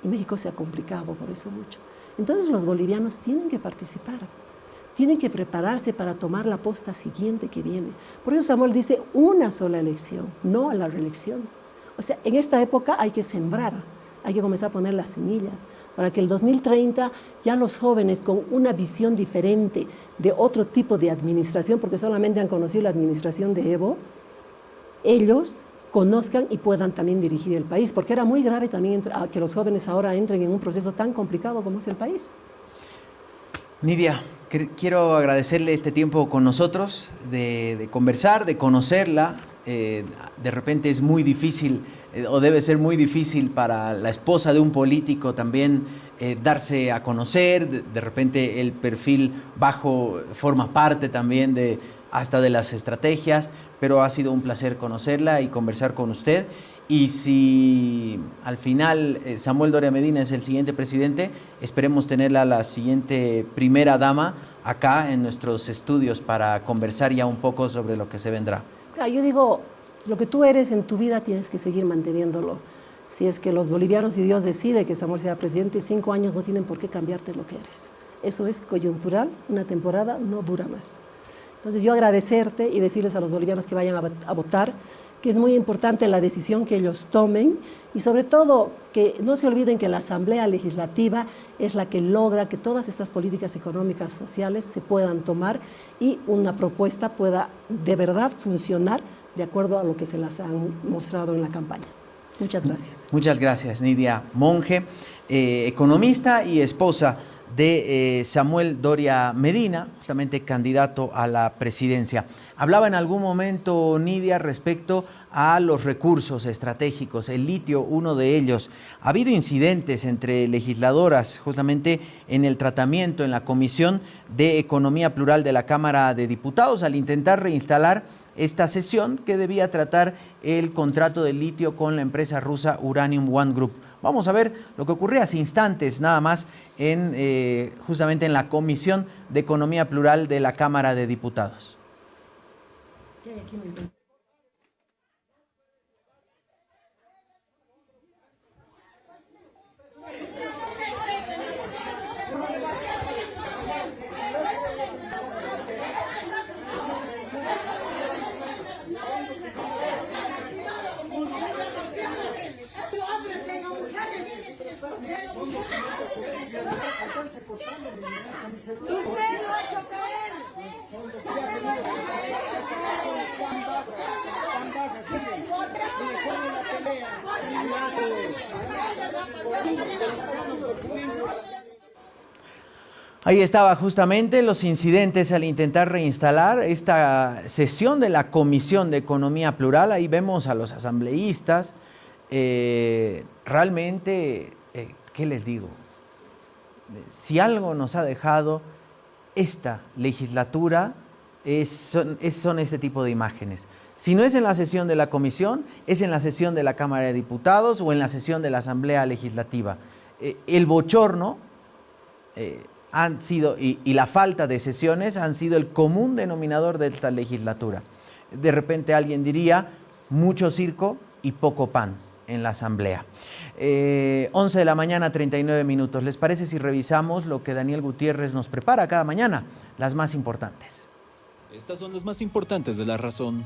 Y México se ha complicado por eso mucho. Entonces los bolivianos tienen que participar, tienen que prepararse para tomar la posta siguiente que viene. Por eso Samuel dice una sola elección, no a la reelección. O sea, en esta época hay que sembrar, hay que comenzar a poner las semillas para que el 2030 ya los jóvenes con una visión diferente de otro tipo de administración, porque solamente han conocido la administración de Evo, ellos conozcan y puedan también dirigir el país, porque era muy grave también que los jóvenes ahora entren en un proceso tan complicado como es el país. Nidia, quiero agradecerle este tiempo con nosotros, de conversar, de conocerla. De repente es muy difícil, o debe ser muy difícil para la esposa de un político también darse a conocer. De repente el perfil bajo forma parte también hasta de las estrategias, pero ha sido un placer conocerla y conversar con usted. Y si al final Samuel Doria Medina es el siguiente presidente, esperemos tenerla la siguiente primera dama acá en nuestros estudios para conversar ya un poco sobre lo que se vendrá. Yo digo, lo que tú eres en tu vida tienes que seguir manteniéndolo. Si es que los bolivianos y Dios decide que Samuel sea presidente, 5 años no tienen por qué cambiarte lo que eres. Eso es coyuntural, una temporada no dura más. Entonces yo agradecerte y decirles a los bolivianos que vayan a votar, que es muy importante la decisión que ellos tomen y sobre todo que no se olviden que la Asamblea Legislativa es la que logra que todas estas políticas económicas, sociales se puedan tomar y una propuesta pueda de verdad funcionar de acuerdo a lo que se las han mostrado en la campaña. Muchas gracias. Muchas gracias, Nidia Monge, economista y esposa de Samuel Doria Medina, justamente candidato a la presidencia. Hablaba en algún momento Nidia respecto a los recursos estratégicos, el litio, uno de ellos. Ha habido incidentes entre legisladoras justamente en el tratamiento en la Comisión de Economía Plural de la Cámara de Diputados al intentar reinstalar esta sesión que debía tratar el contrato de litio con la empresa rusa Uranium One Group. Vamos a ver lo que ocurrió hace instantes nada más justamente en la Comisión de Economía Plural de la Cámara de Diputados. Ahí estaba justamente los incidentes al intentar reinstalar esta sesión de la Comisión de Economía Plural. Ahí vemos a los asambleístas. Realmente, ¿qué les digo? Si algo nos ha dejado esta legislatura son este tipo de imágenes. Si no es en la sesión de la comisión, es en la sesión de la Cámara de Diputados o en la sesión de la Asamblea Legislativa. El bochorno han sido, y la falta de sesiones han sido el común denominador de esta legislatura. De repente alguien diría, mucho circo y poco pan en la Asamblea. 11 de la mañana, 39 minutos. ¿Les parece si revisamos lo que Daniel Gutiérrez nos prepara cada mañana? Las más importantes. Estas son las más importantes de La Razón.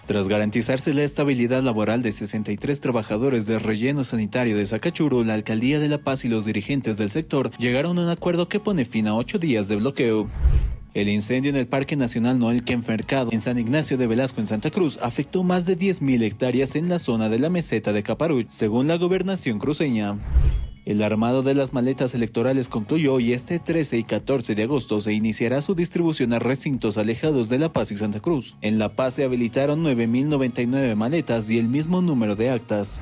Tras garantizarse la estabilidad laboral de 63 trabajadores del relleno sanitario de Sacachuro, la Alcaldía de La Paz y los dirigentes del sector llegaron a un acuerdo que pone fin a 8 días de bloqueo. El incendio en el Parque Nacional Noel Kempf-Mercado en San Ignacio de Velasco, en Santa Cruz, afectó más de 10.000 hectáreas en la zona de la meseta de Caparuch, según la gobernación cruceña. El armado de las maletas electorales concluyó y este 13 y 14 de agosto se iniciará su distribución a recintos alejados de La Paz y Santa Cruz. En La Paz se habilitaron 9.099 maletas y el mismo número de actas.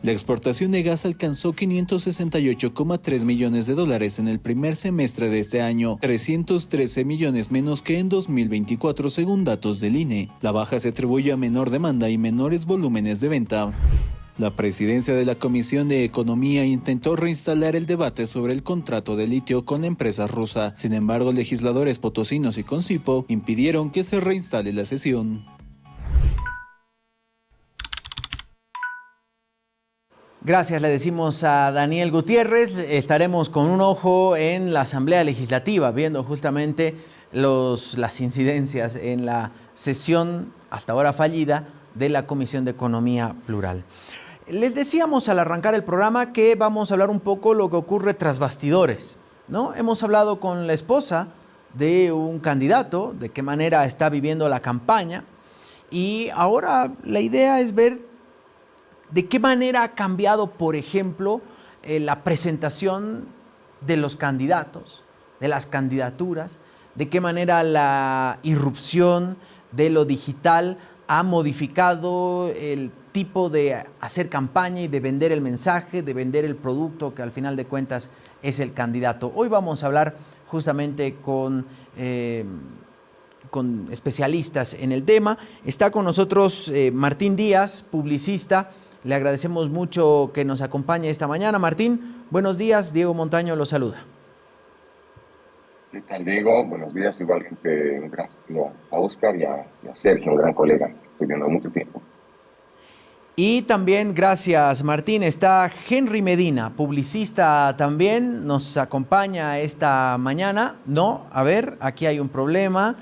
La exportación de gas alcanzó $568,3 millones en el primer semestre de este año, 313 millones menos que en 2024 según datos del INE. La baja se atribuye a menor demanda y menores volúmenes de venta. La presidencia de la Comisión de Economía intentó reinstalar el debate sobre el contrato de litio con la empresa rusa. Sin embargo, legisladores potosinos y Concipo impidieron que se reinstale la sesión. Gracias, le decimos a Daniel Gutiérrez. Estaremos con un ojo en la Asamblea Legislativa, viendo justamente las incidencias en la sesión hasta ahora fallida de la Comisión de Economía Plural. Les decíamos al arrancar el programa que vamos a hablar un poco lo que ocurre tras bastidores, ¿no? Hemos hablado con la esposa de un candidato, de qué manera está viviendo la campaña, y ahora la idea es ver de qué manera ha cambiado, por ejemplo, la presentación de los candidatos, de las candidaturas, de qué manera la irrupción de lo digital ha modificado el tipo de hacer campaña y de vender el mensaje, de vender el producto que al final de cuentas es el candidato. Hoy vamos a hablar justamente con especialistas en el tema. Está con nosotros Martín Díaz, publicista. Le agradecemos mucho que nos acompañe esta mañana. Martín, buenos días. Diego Montaño lo saluda. ¿Qué tal, Diego? Buenos días. Igualmente un gran saludo a Oscar y a Sergio, un gran colega. Estoy viendo mucho tiempo. Y también, gracias Martín, está Henry Medina, publicista también, nos acompaña esta mañana. No, a ver, aquí hay un problema.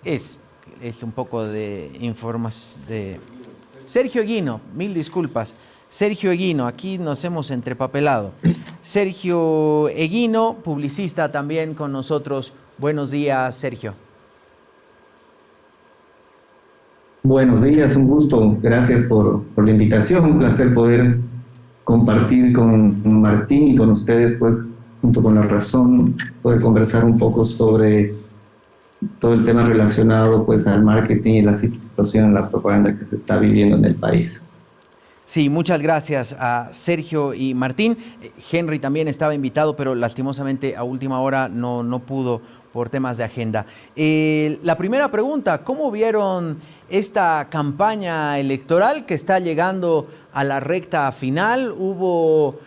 Es un poco de información de Sergio Eguino, mil disculpas. Sergio Eguino, aquí nos hemos entrepapelado. Sergio Eguino, publicista también con nosotros. Buenos días, Sergio. Buenos días, un gusto. Gracias por la invitación. Un placer poder compartir con Martín y con ustedes pues junto con La Razón, puede conversar un poco sobre todo el tema relacionado pues al marketing y la situación en la propaganda que se está viviendo en el país. Sí, muchas gracias a Sergio y Martín. Henry también estaba invitado, pero lastimosamente a última hora no pudo por temas de agenda. La primera pregunta, ¿cómo vieron esta campaña electoral que está llegando a la recta final? ¿Hubo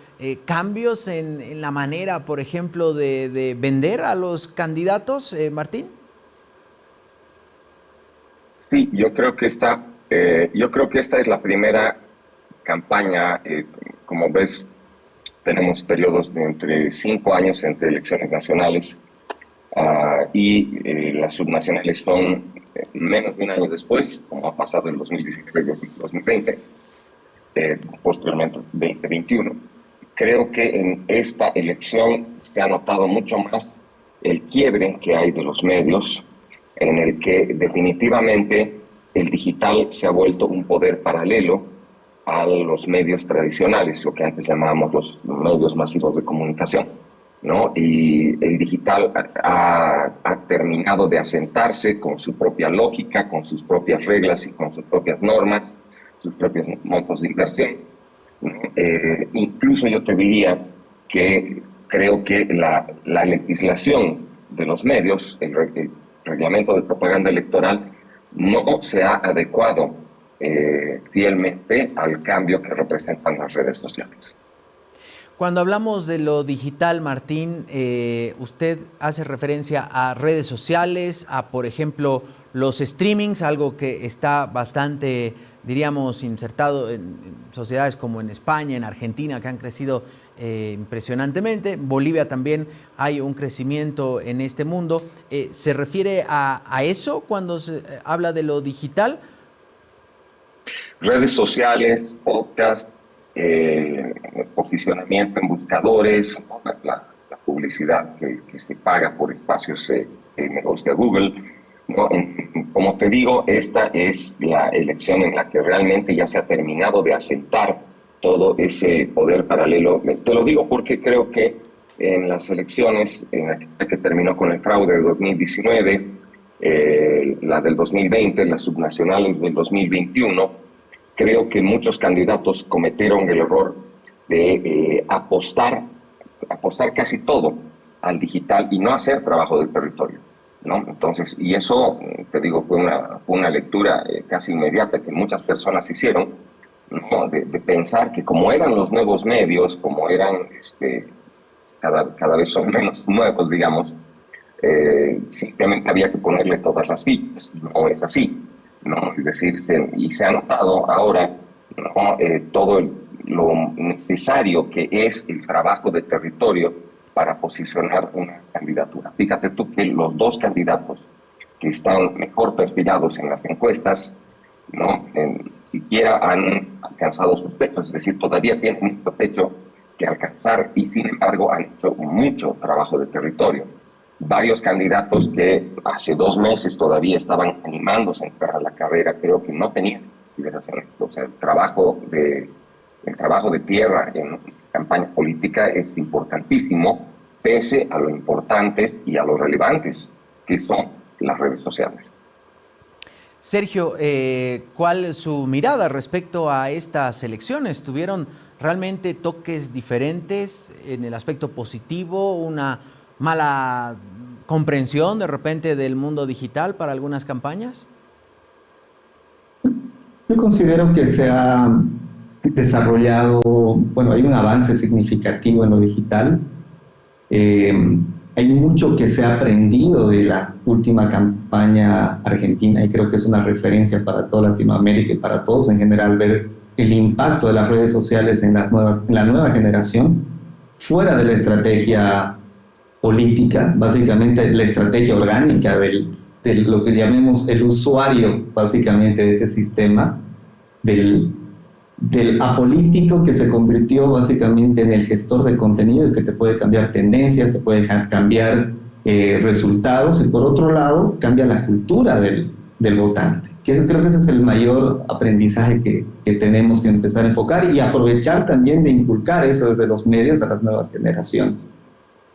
cambios en la manera, por ejemplo, de vender a los candidatos, Martín? Sí, yo creo que esta es la primera campaña. Como ves, tenemos periodos de entre 5 años entre elecciones nacionales y las subnacionales son menos de un año después, como ha pasado en 2019 y 2020, posteriormente 2021. Creo que en esta elección se ha notado mucho más el quiebre que hay de los medios, en el que definitivamente el digital se ha vuelto un poder paralelo a los medios tradicionales, lo que antes llamábamos los medios masivos de comunicación, ¿no? Y el digital ha terminado de asentarse con su propia lógica, con sus propias reglas y con sus propias normas, sus propios montos de inversión, ¿no? Incluso yo te diría que creo que la legislación de los medios, el reglamento de propaganda electoral, no se ha adecuado fielmente al cambio que representan las redes sociales. Cuando hablamos de lo digital, Martín, usted hace referencia a redes sociales, a, por ejemplo, los streamings, algo que está bastante, diríamos, insertado en sociedades como en España, en Argentina, que han crecido impresionantemente. En Bolivia también hay un crecimiento en este mundo. ¿Se refiere a eso cuando se habla de lo digital? Redes sociales, podcast, posicionamiento en buscadores, ¿no? la publicidad que se paga por espacios de negocio de Google, ¿no? Como te digo, esta es la elección en la que realmente ya se ha terminado de asentar todo ese poder paralelo. Te lo digo porque creo que en las elecciones, en la que terminó con el fraude de 2019, la del 2020, las subnacionales del 2021, creo que muchos candidatos cometieron el error de apostar casi todo al digital y no hacer trabajo del territorio, ¿no? Entonces, y eso, te digo, fue una lectura casi inmediata que muchas personas hicieron, ¿no? De pensar que como eran los nuevos medios, como eran cada vez son menos nuevos, digamos, simplemente había que ponerle todas las fichas. No es así, ¿no? Es decir, y se ha notado ahora, ¿no? Todo lo necesario que es el trabajo de territorio para posicionar una candidatura. Fíjate tú que los dos candidatos que están mejor perfilados en las encuestas, ¿no? Siquiera han alcanzado sus techos, es decir, todavía tienen mucho techo que alcanzar y sin embargo han hecho mucho trabajo de territorio. Varios candidatos que hace 2 meses todavía estaban animándose a entrar a la carrera, creo que no tenían consideraciones. O sea, el trabajo de tierra en campaña política es importantísimo, pese a lo importantes y a lo relevantes que son las redes sociales. Sergio, ¿cuál es su mirada respecto a estas elecciones? ¿Tuvieron realmente toques diferentes en el aspecto positivo, una mala comprensión de repente del mundo digital para algunas campañas? Yo considero que se ha desarrollado, bueno, hay un avance significativo en lo digital. Hay mucho que se ha aprendido de la última campaña argentina y creo que es una referencia para toda Latinoamérica y para todos en general ver el impacto de las redes sociales en la nueva generación, fuera de la estrategia política, básicamente la estrategia orgánica de lo que llamemos el usuario básicamente de este sistema, del apolítico que se convirtió básicamente en el gestor de contenido y que te puede cambiar tendencias, te puede cambiar resultados y por otro lado cambia la cultura del votante. Creo que ese es el mayor aprendizaje que tenemos que empezar a enfocar y aprovechar también de inculcar eso desde los medios a las nuevas generaciones.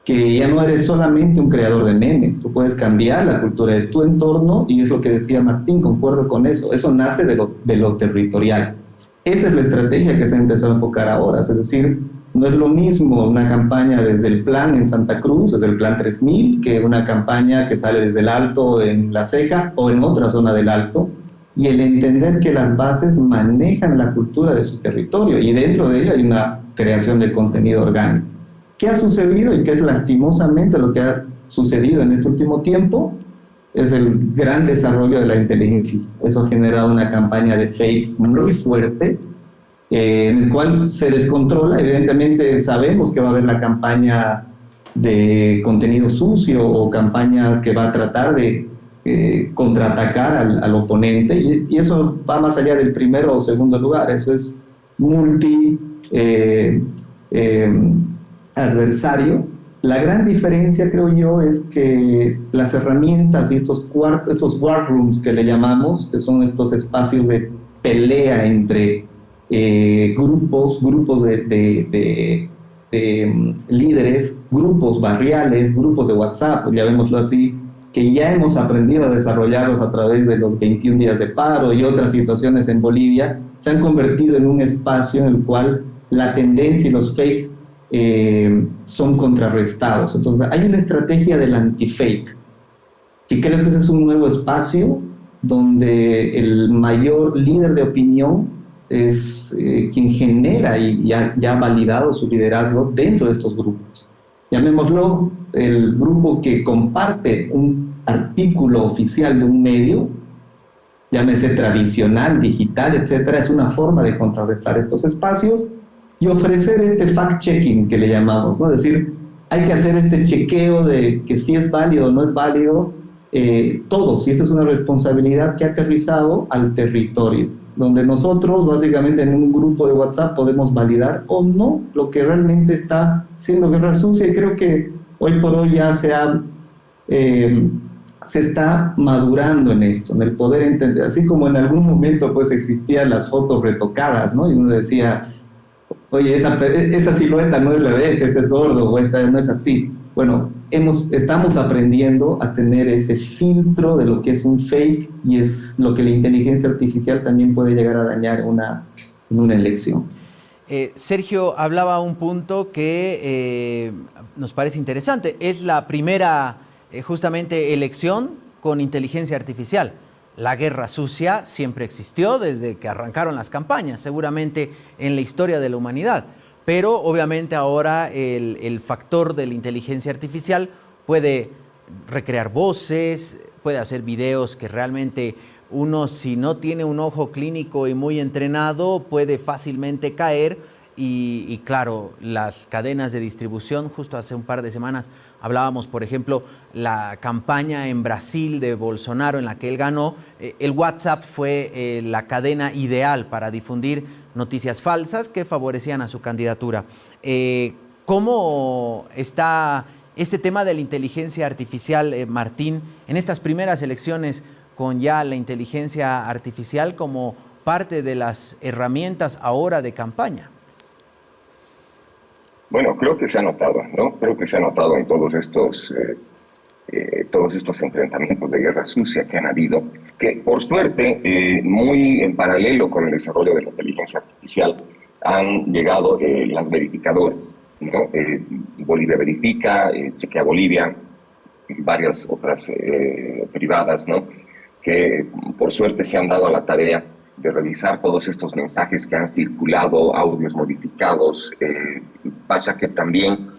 que ya no eres solamente un creador de memes, tú puedes cambiar la cultura de tu entorno, y es lo que decía Martín, concuerdo con eso nace de lo territorial. Esa es la estrategia que se ha empezado a enfocar ahora, es decir, no es lo mismo una campaña desde el plan en Santa Cruz, desde el plan 3000, que una campaña que sale desde el Alto en La Ceja o en otra zona del Alto, y el entender que las bases manejan la cultura de su territorio, y dentro de ello hay una creación de contenido orgánico. ¿Qué ha sucedido y qué es lastimosamente lo que ha sucedido en este último tiempo? Es el gran desarrollo de la inteligencia. Eso ha generado una campaña de fakes muy fuerte, en el cual se descontrola. Evidentemente sabemos que va a haber la campaña de contenido sucio o campaña que va a tratar de contraatacar al oponente, y eso va más allá del primero o segundo lugar. Eso es adversario. La gran diferencia, creo yo, es que las herramientas y estos war rooms que le llamamos, que son estos espacios de pelea entre grupos de líderes, grupos barriales, grupos de WhatsApp, llamémoslo así, que ya hemos aprendido a desarrollarlos a través de los 21 días de paro y otras situaciones en Bolivia, se han convertido en un espacio en el cual la tendencia y los fakes son contrarrestados. Entonces hay una estrategia del anti-fake, y creo que ese es un nuevo espacio donde el mayor líder de opinión es quien genera y ya ha validado su liderazgo dentro de estos grupos. Llamémoslo el grupo que comparte un artículo oficial de un medio, llámese tradicional, digital, etcétera. Es una forma de contrarrestar estos espacios y ofrecer este fact-checking que le llamamos, ¿no? Es decir, hay que hacer este chequeo de que si es válido o no es válido, todos, y esa es una responsabilidad que ha aterrizado al territorio, donde nosotros básicamente en un grupo de WhatsApp podemos validar o no lo que realmente está siendo guerra sucia, y creo que hoy por hoy ya se está madurando en esto, en el poder entender, así como en algún momento pues existían las fotos retocadas, ¿no? Y uno decía, oye, esa silueta no es la de este es gordo, o esta no es así. Bueno, estamos aprendiendo a tener ese filtro de lo que es un fake, y es lo que la inteligencia artificial también puede llegar a dañar en una elección. Sergio hablaba un punto que nos parece interesante. Es la primera justamente elección con inteligencia artificial. La guerra sucia siempre existió desde que arrancaron las campañas, seguramente en la historia de la humanidad. Pero obviamente ahora el factor de la inteligencia artificial puede recrear voces, puede hacer videos que realmente uno, si no tiene un ojo clínico y muy entrenado, puede fácilmente caer. Y claro, las cadenas de distribución, justo hace un par de semanas hablábamos, por ejemplo, la campaña en Brasil de Bolsonaro en la que él ganó. El WhatsApp fue la cadena ideal para difundir noticias falsas que favorecían a su candidatura. ¿Cómo está este tema de la inteligencia artificial, Martín, en estas primeras elecciones con ya la inteligencia artificial como parte de las herramientas ahora de campaña? Bueno, creo que se ha notado, ¿no? Creo que se ha notado en todos estos enfrentamientos de guerra sucia que han habido, que por suerte, muy en paralelo con el desarrollo de la inteligencia artificial, han llegado las verificadoras, ¿no? Bolivia Verifica, Chequea Bolivia, varias otras privadas, ¿no? Que por suerte se han dado a la tarea de revisar todos estos mensajes que han circulado, audios modificados. Pasa que también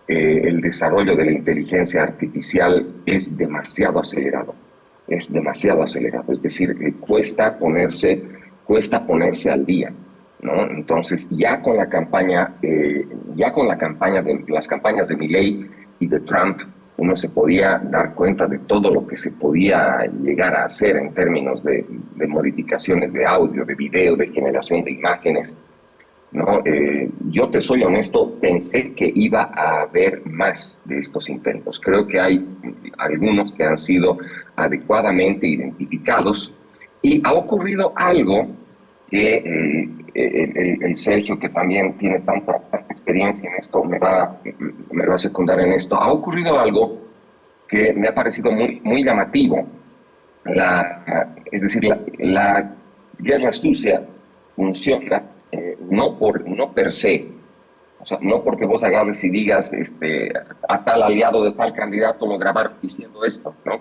el desarrollo de la inteligencia artificial es demasiado acelerado. Es decir, cuesta ponerse al día, ¿no? Entonces, ya con las campañas de Milei y de Trump, uno se podía dar cuenta de todo lo que se podía llegar a hacer en términos de modificaciones de audio, de video, de generación de imágenes, ¿no? Yo te soy honesto, pensé que iba a haber más de estos intentos. Creo que hay algunos que han sido adecuadamente identificados, y ha ocurrido algo que el Sergio, que también tiene tanta experiencia experiencia en esto me va a secundar en esto. Ha ocurrido algo que me ha parecido muy llamativo. Es decir, la guerra sucia funciona no per se, o sea, no porque vos agarres y digas a tal aliado de tal candidato lo grabar diciendo esto, ¿no?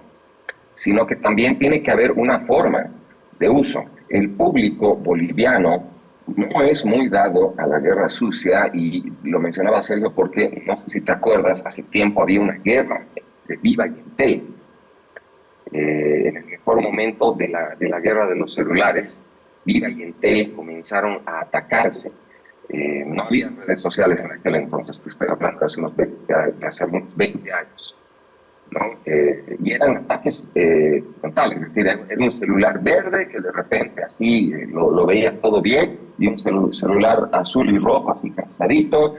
Sino que también tiene que haber una forma de uso. El público boliviano no es muy dado a la guerra sucia, y lo mencionaba Sergio porque, no sé si te acuerdas, hace tiempo había una guerra de Viva y Entel. En el mejor momento de la guerra de los celulares, Viva y Entel comenzaron a atacarse. No había redes sociales en aquel entonces, te estoy hablando de hace unos 20 años. ¿No? Y eran ataques frontales, es decir, era un celular verde que de repente así lo veías todo bien, y un celular azul y rojo así cansadito,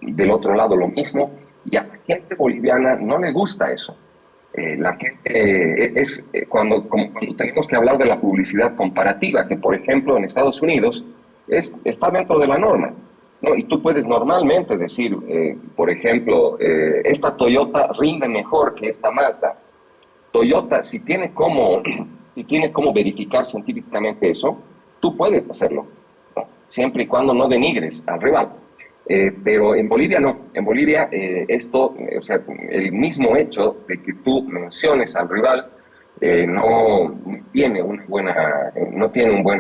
del otro lado lo mismo, y a la gente boliviana no le gusta eso. La gente cuando tenemos que hablar de la publicidad comparativa, que por ejemplo en Estados Unidos está dentro de la norma, ¿no? Y tú puedes normalmente decir, por ejemplo, esta Toyota rinde mejor que esta Mazda. Toyota, si tiene cómo verificar científicamente eso, tú puedes hacerlo, ¿no? Siempre y cuando no denigres al rival. Pero en Bolivia no. En Bolivia o sea, el mismo hecho de que tú menciones al rival no tiene un buen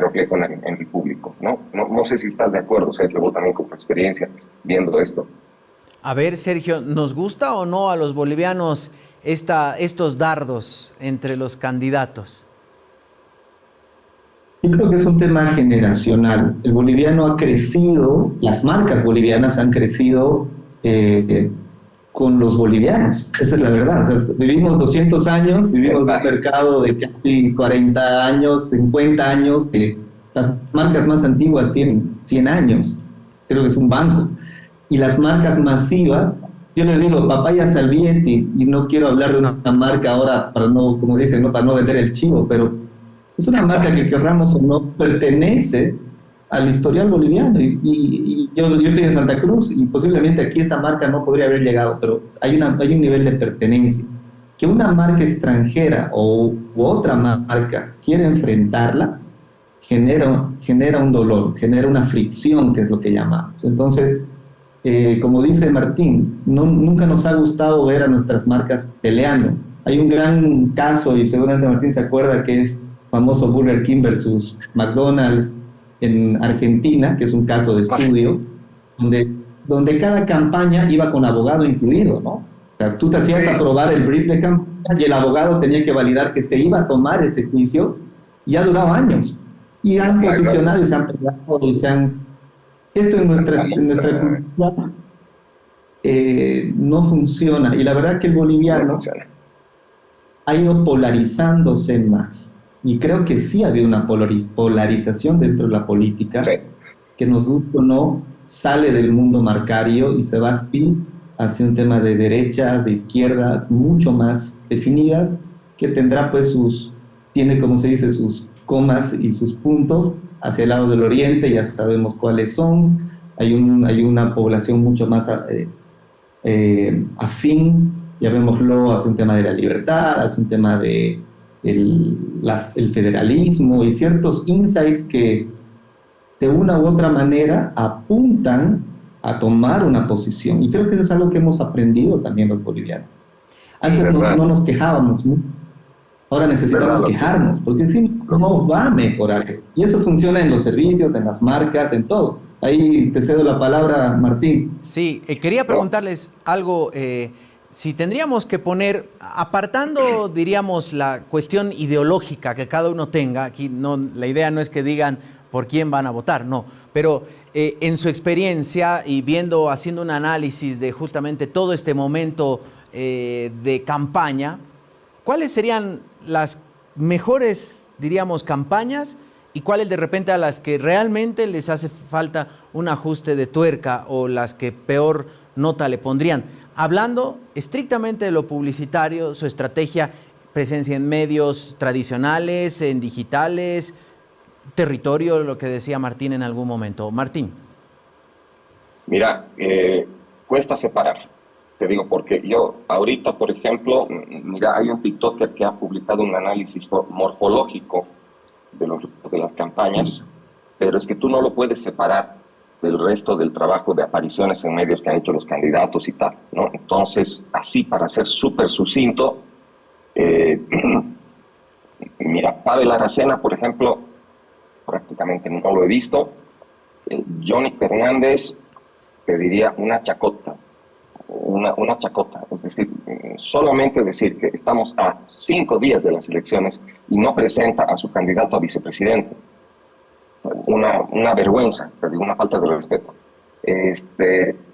reflejo en el público, ¿no? No sé si estás de acuerdo, Sergio, vos también con tu experiencia viendo esto. A ver, Sergio, ¿nos gusta o no a los bolivianos estos dardos entre los candidatos? Yo creo que es un tema generacional. El boliviano ha crecido, las marcas bolivianas han crecido con los bolivianos. Esa es la verdad. O sea, vivimos 200 años, vivimos en un mercado de casi 40 años, 50 años. Las marcas más antiguas tienen 100 años. Creo que es un banco. Y las marcas masivas, yo les digo, Papaya Salvienti, y no quiero hablar de una marca ahora para no, como dicen, no, para no vender el chivo, pero es una marca que, querramos o no, pertenece al historial boliviano. Y yo estoy en Santa Cruz y posiblemente aquí esa marca no podría haber llegado, pero hay un nivel de pertenencia. Que una marca extranjera u otra marca quiera enfrentarla, genera un dolor, genera una fricción, que es lo que llamamos. Entonces, como dice Martín, nunca nos ha gustado ver a nuestras marcas peleando. Hay un gran caso, y seguramente Martín se acuerda, que es famoso Burger King versus McDonald's en Argentina, que es un caso de estudio, donde cada campaña iba con abogado incluido, ¿no? O sea, tú te hacías aprobar el brief de campaña y el abogado tenía que validar que se iba a tomar ese juicio, y ha durado años. Y han posicionado y se han peleado y se han... Esto en nuestra cultura no funciona, y la verdad que el boliviano ha ido polarizándose más. Y creo que sí ha habido una polarización dentro de la política, sí, que nos gusta o no, sale del mundo marcario y se va así hacia un tema de derechas, de izquierdas, mucho más definidas, que tendrá pues tiene como se dice, sus comas y sus puntos hacia el lado del oriente, ya sabemos cuáles son. Hay una población mucho más afín, llamémoslo, hacia un tema de la libertad, hacia un tema de el federalismo y ciertos insights que de una u otra manera apuntan a tomar una posición. Y creo que eso es algo que hemos aprendido también los bolivianos. Antes no nos quejábamos mucho, ahora necesitamos quejarnos, porque si no va a mejorar esto. Y eso funciona en los servicios, en las marcas, en todo. Ahí te cedo la palabra, Martín. Sí, quería preguntarles algo. Si tendríamos que poner, apartando, diríamos, la cuestión ideológica que cada uno tenga, aquí la idea no es que digan por quién van a votar, no, pero en su experiencia y haciendo un análisis de justamente todo este momento de campaña, ¿cuáles serían las mejores, diríamos, campañas y cuáles de repente a las que realmente les hace falta un ajuste de tuerca o las que peor nota le pondrían? Hablando estrictamente de lo publicitario, su estrategia, presencia en medios tradicionales, en digitales, territorio, lo que decía Martín en algún momento. Martín. Mira, cuesta separar. Te digo, porque yo ahorita, por ejemplo, mira, hay un TikToker que ha publicado un análisis morfológico de de las campañas, pero es que tú no lo puedes separar del resto del trabajo de apariciones en medios que han hecho los candidatos y tal, ¿no? Entonces, así, para ser súper sucinto, mira, Pavel Aracena, por ejemplo, prácticamente no lo he visto. Johnny Fernández, te diría una chacota, una chacota, es decir, solamente decir que estamos a 5 días de las elecciones y no presenta a su candidato a vicepresidente, una vergüenza, te digo, una falta de respeto.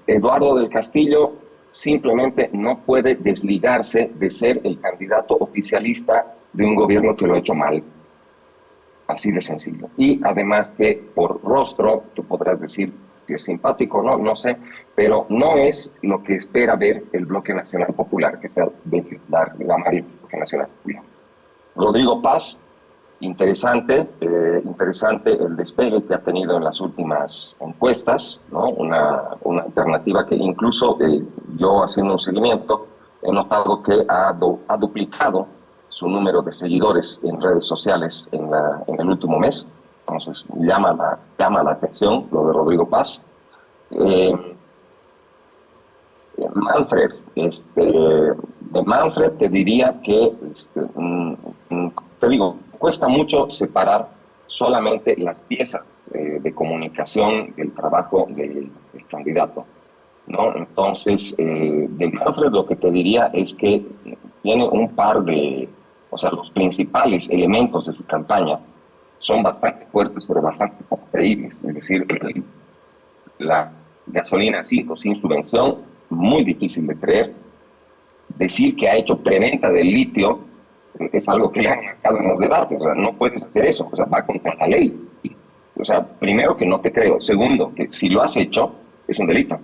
Eduardo del Castillo simplemente no puede desligarse de ser el candidato oficialista de un gobierno que lo ha hecho mal, así de sencillo. Y además que por rostro, tú podrás decir si es simpático o no, no sé, pero no es lo que espera ver el Bloque Nacional Popular, que sea llamar el Bloque Nacional Popular. Rodrigo Paz, interesante el despegue que ha tenido en las últimas encuestas, ¿no? Una alternativa que incluso yo haciendo un seguimiento he notado que ha duplicado su número de seguidores en redes sociales en el último mes. Entonces llama la atención lo de Rodrigo Paz. Manfred, de Manfred te diría que, te digo, cuesta mucho separar solamente las piezas de comunicación del trabajo del candidato, ¿no? Entonces, de Manfred lo que te diría es que tiene un par de, o sea, los principales elementos de su campaña son bastante fuertes, pero bastante poco creíbles. Es decir, la gasolina 5 sin subvención, muy difícil de creer. Decir que ha hecho preventa del litio es algo que le han marcado en los debates. O sea, no puedes hacer eso, o sea, va contra la ley. O sea, primero que no te creo. Segundo, que si lo has hecho, es un delito,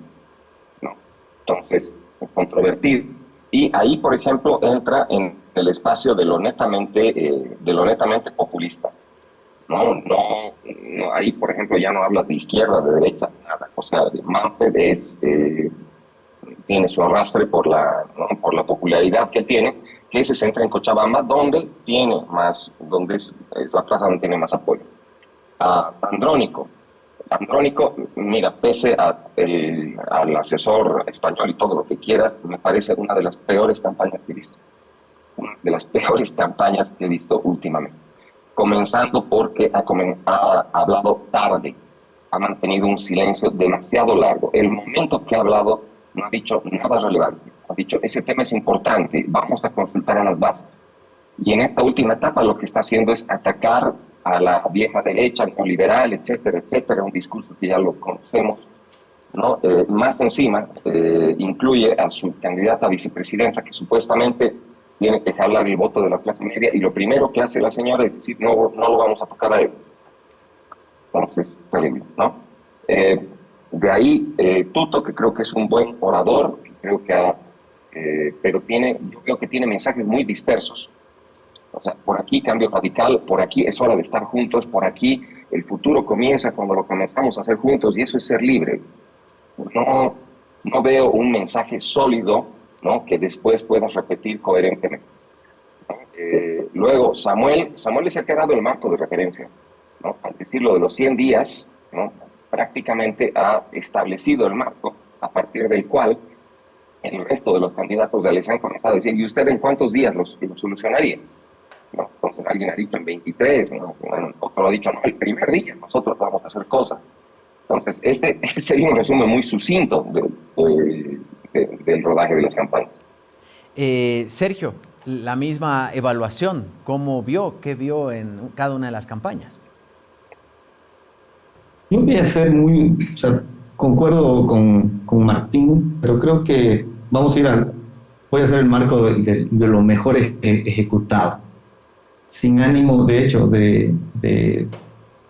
¿no? Entonces, controvertido. Y ahí, por ejemplo, entra en el espacio de lo netamente populista. No, ahí, por ejemplo, ya no hablas de izquierda, de derecha, nada. O sea, Manfred tiene su arrastre por la popularidad que tiene, que se centra en Cochabamba, donde es la plaza donde tiene más apoyo. Andrónico, mira, pese al asesor español y todo lo que quieras, me parece una de las peores campañas que he visto. Una de las peores campañas que he visto últimamente. Comenzando porque ha hablado tarde, ha mantenido un silencio demasiado largo. El momento que ha hablado no ha dicho nada relevante. Ha dicho, ese tema es importante, vamos a consultar a las bases. Y en esta última etapa lo que está haciendo es atacar a la vieja derecha, neoliberal, etcétera, etcétera, un discurso que ya lo conocemos, ¿no? Más encima, incluye a su candidata a vicepresidenta, que supuestamente tiene que jalar el voto de la clase media, y lo primero que hace la señora es decir, no lo vamos a tocar a él. Entonces, terrible, ¿no? De ahí, Tuto, que creo que es un buen orador, creo que pero yo creo que tiene mensajes muy dispersos. O sea, por aquí cambio radical, por aquí es hora de estar juntos, por aquí el futuro comienza cuando lo comenzamos a hacer juntos, y eso es ser libre. No veo un mensaje sólido, ¿no?, que después puedas repetir coherentemente, ¿no? Luego, Samuel es el que ha dado el marco de referencia, ¿no? Al decirlo de los 100 días, ¿no?, prácticamente ha establecido el marco a partir del cual el resto de los candidatos de les han comenzado a decir, ¿y usted en cuántos días lo solucionaría? ¿No? Entonces alguien ha dicho en 23, ¿no? Bueno, otro ha dicho, no, el primer día nosotros vamos a hacer cosas. Entonces, este sería un resumen muy sucinto del rodaje de las campañas. Sergio, la misma evaluación, ¿qué vio en cada una de las campañas? Yo voy a ser concuerdo con Martín, pero creo que voy a hacer el marco de lo mejor ejecutado, sin ánimo, de hecho, de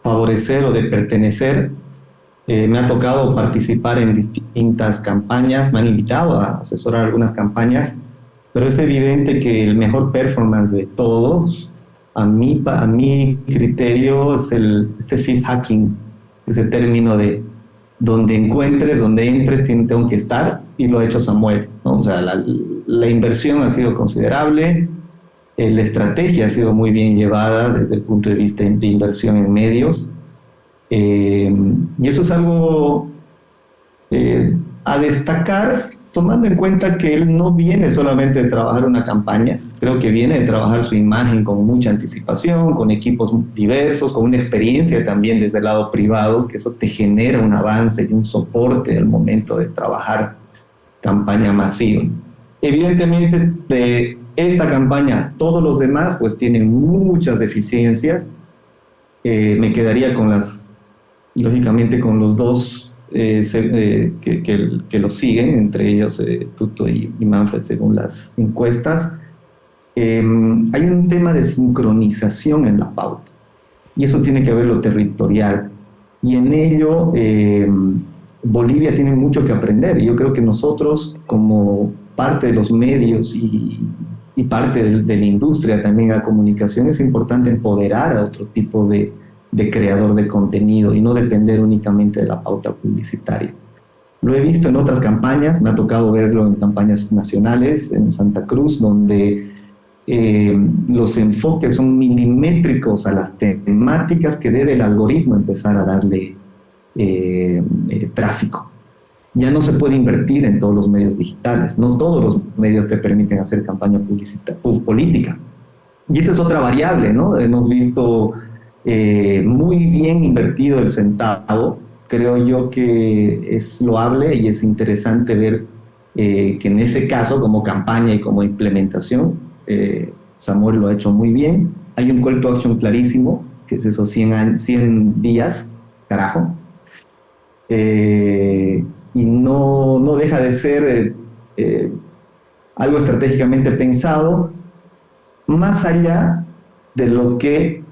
favorecer o de pertenecer. Me ha tocado participar en distintas campañas, me han invitado a asesorar algunas campañas, pero es evidente que el mejor performance de todos, a mi criterio, es este fifth hacking, ese término de donde encuentres, donde entres, tengo que estar, y lo ha hecho Samuel, ¿no? O sea, la inversión ha sido considerable, la estrategia ha sido muy bien llevada desde el punto de vista de inversión en medios, y eso es algo a destacar, tomando en cuenta que él no viene solamente de trabajar una campaña, creo que viene de trabajar su imagen con mucha anticipación, con equipos diversos, con una experiencia también desde el lado privado, que eso te genera un avance y un soporte al momento de trabajar campaña masiva. Evidentemente, de esta campaña, todos los demás pues tienen muchas deficiencias. Me quedaría con lógicamente con los dos que lo siguen, entre ellos Tuto y Manfred, según las encuestas. Hay un tema de sincronización en la pauta, y eso tiene que ver lo territorial, y en ello Bolivia tiene mucho que aprender. Yo creo que nosotros, como parte de los medios y parte de la industria también de la comunicación, es importante empoderar a otro tipo de creador de contenido y no depender únicamente de la pauta publicitaria. Lo he visto en otras campañas, me ha tocado verlo en campañas nacionales, en Santa Cruz, donde los enfoques son milimétricos a las temáticas que debe el algoritmo empezar a darle tráfico. Ya no se puede invertir en todos los medios digitales, no todos los medios te permiten hacer campaña política. Y esa es otra variable, ¿no? Hemos visto muy bien invertido el centavo. Creo yo que es loable y es interesante ver que en ese caso, como campaña y como implementación, Samuel lo ha hecho muy bien. Hay un call to action clarísimo, que es esos 100 días, carajo. Y no deja de ser algo estratégicamente pensado, más allá de lo que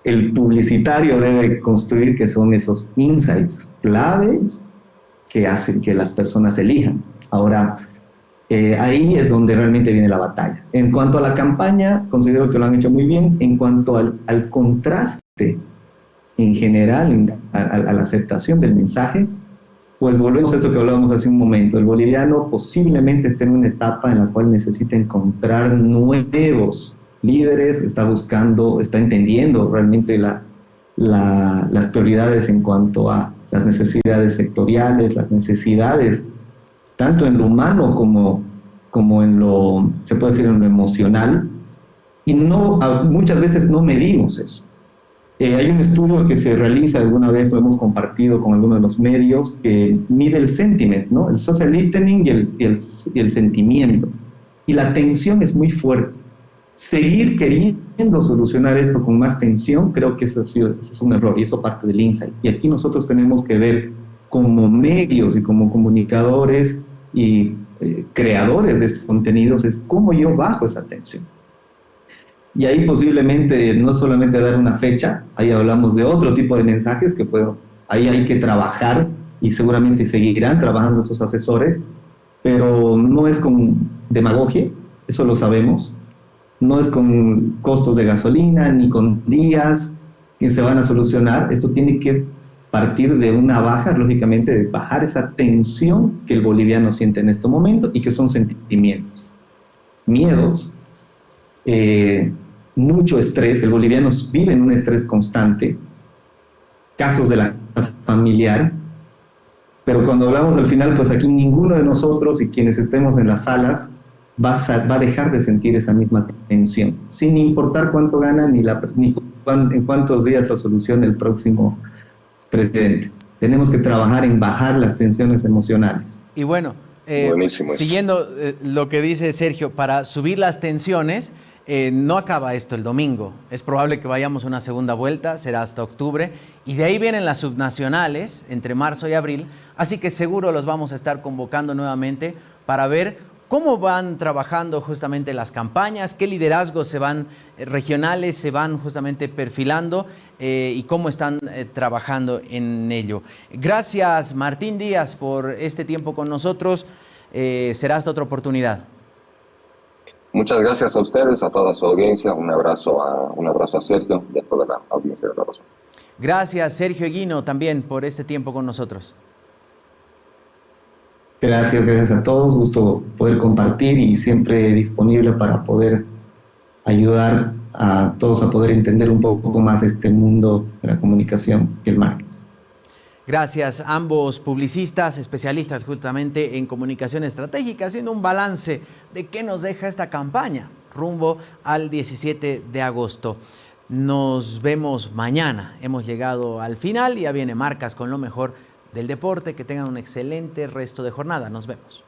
el publicitario debe construir, que son esos insights claves que hacen que las personas elijan. Ahora, ahí es donde realmente viene la batalla. En cuanto a la campaña, considero que lo han hecho muy bien. En cuanto al contraste en general, a la aceptación del mensaje, pues volvemos a esto que hablábamos hace un momento. El boliviano posiblemente esté en una etapa en la cual necesita encontrar nuevos líderes, está entendiendo realmente las prioridades en cuanto a las necesidades sectoriales, las necesidades tanto en lo humano como en lo, se puede decir, en lo emocional, y muchas veces no medimos eso. Hay un estudio que se realiza, alguna vez lo hemos compartido con algunos de los medios, que mide el sentiment, ¿no? El social listening y el sentimiento, y la tensión es muy fuerte. Seguir queriendo solucionar esto con más tensión, creo que ese es un error, y eso parte del insight. Y aquí nosotros tenemos que ver, como medios y como comunicadores y creadores de estos contenidos, es cómo yo bajo esa tensión. Y ahí posiblemente no solamente dar una fecha, ahí hablamos de otro tipo de mensajes que ahí hay que trabajar, y seguramente seguirán trabajando estos asesores, pero no es con demagogia, eso lo sabemos. No es con costos de gasolina ni con días que se van a solucionar. Esto tiene que partir de una lógicamente, de bajar esa tensión que el boliviano siente en este momento, y que son sentimientos, miedos, mucho estrés. El boliviano vive en un estrés constante, casos de la familiar, pero cuando hablamos al final, pues aquí ninguno de nosotros y quienes estemos en las salas va a dejar de sentir esa misma tensión, sin importar cuánto gana ni en cuántos días lo solucione el próximo presidente. Tenemos que trabajar en bajar las tensiones emocionales. Y bueno, siguiendo lo que dice Sergio, para subir las tensiones, no acaba esto el domingo. Es probable que vayamos a una segunda vuelta, será hasta octubre, y de ahí vienen las subnacionales entre marzo y abril, así que seguro los vamos a estar convocando nuevamente para ver cómo van trabajando justamente las campañas, qué liderazgos regionales se van justamente perfilando y cómo están trabajando en ello. Gracias, Martín Díaz, por este tiempo con nosotros. Será hasta otra oportunidad. Muchas gracias a ustedes, a toda su audiencia. Un abrazo a Sergio y a toda la audiencia de La Razón. Gracias, Sergio Eguino, también por este tiempo con nosotros. Gracias a todos. Gusto poder compartir y siempre disponible para poder ayudar a todos a poder entender un poco más este mundo de la comunicación y el marketing. Gracias, ambos publicistas, especialistas justamente en comunicación estratégica, haciendo un balance de qué nos deja esta campaña rumbo al 17 de agosto. Nos vemos mañana. Hemos llegado al final y ya viene Marcas con lo mejor del deporte. Que tengan un excelente resto de jornada. Nos vemos.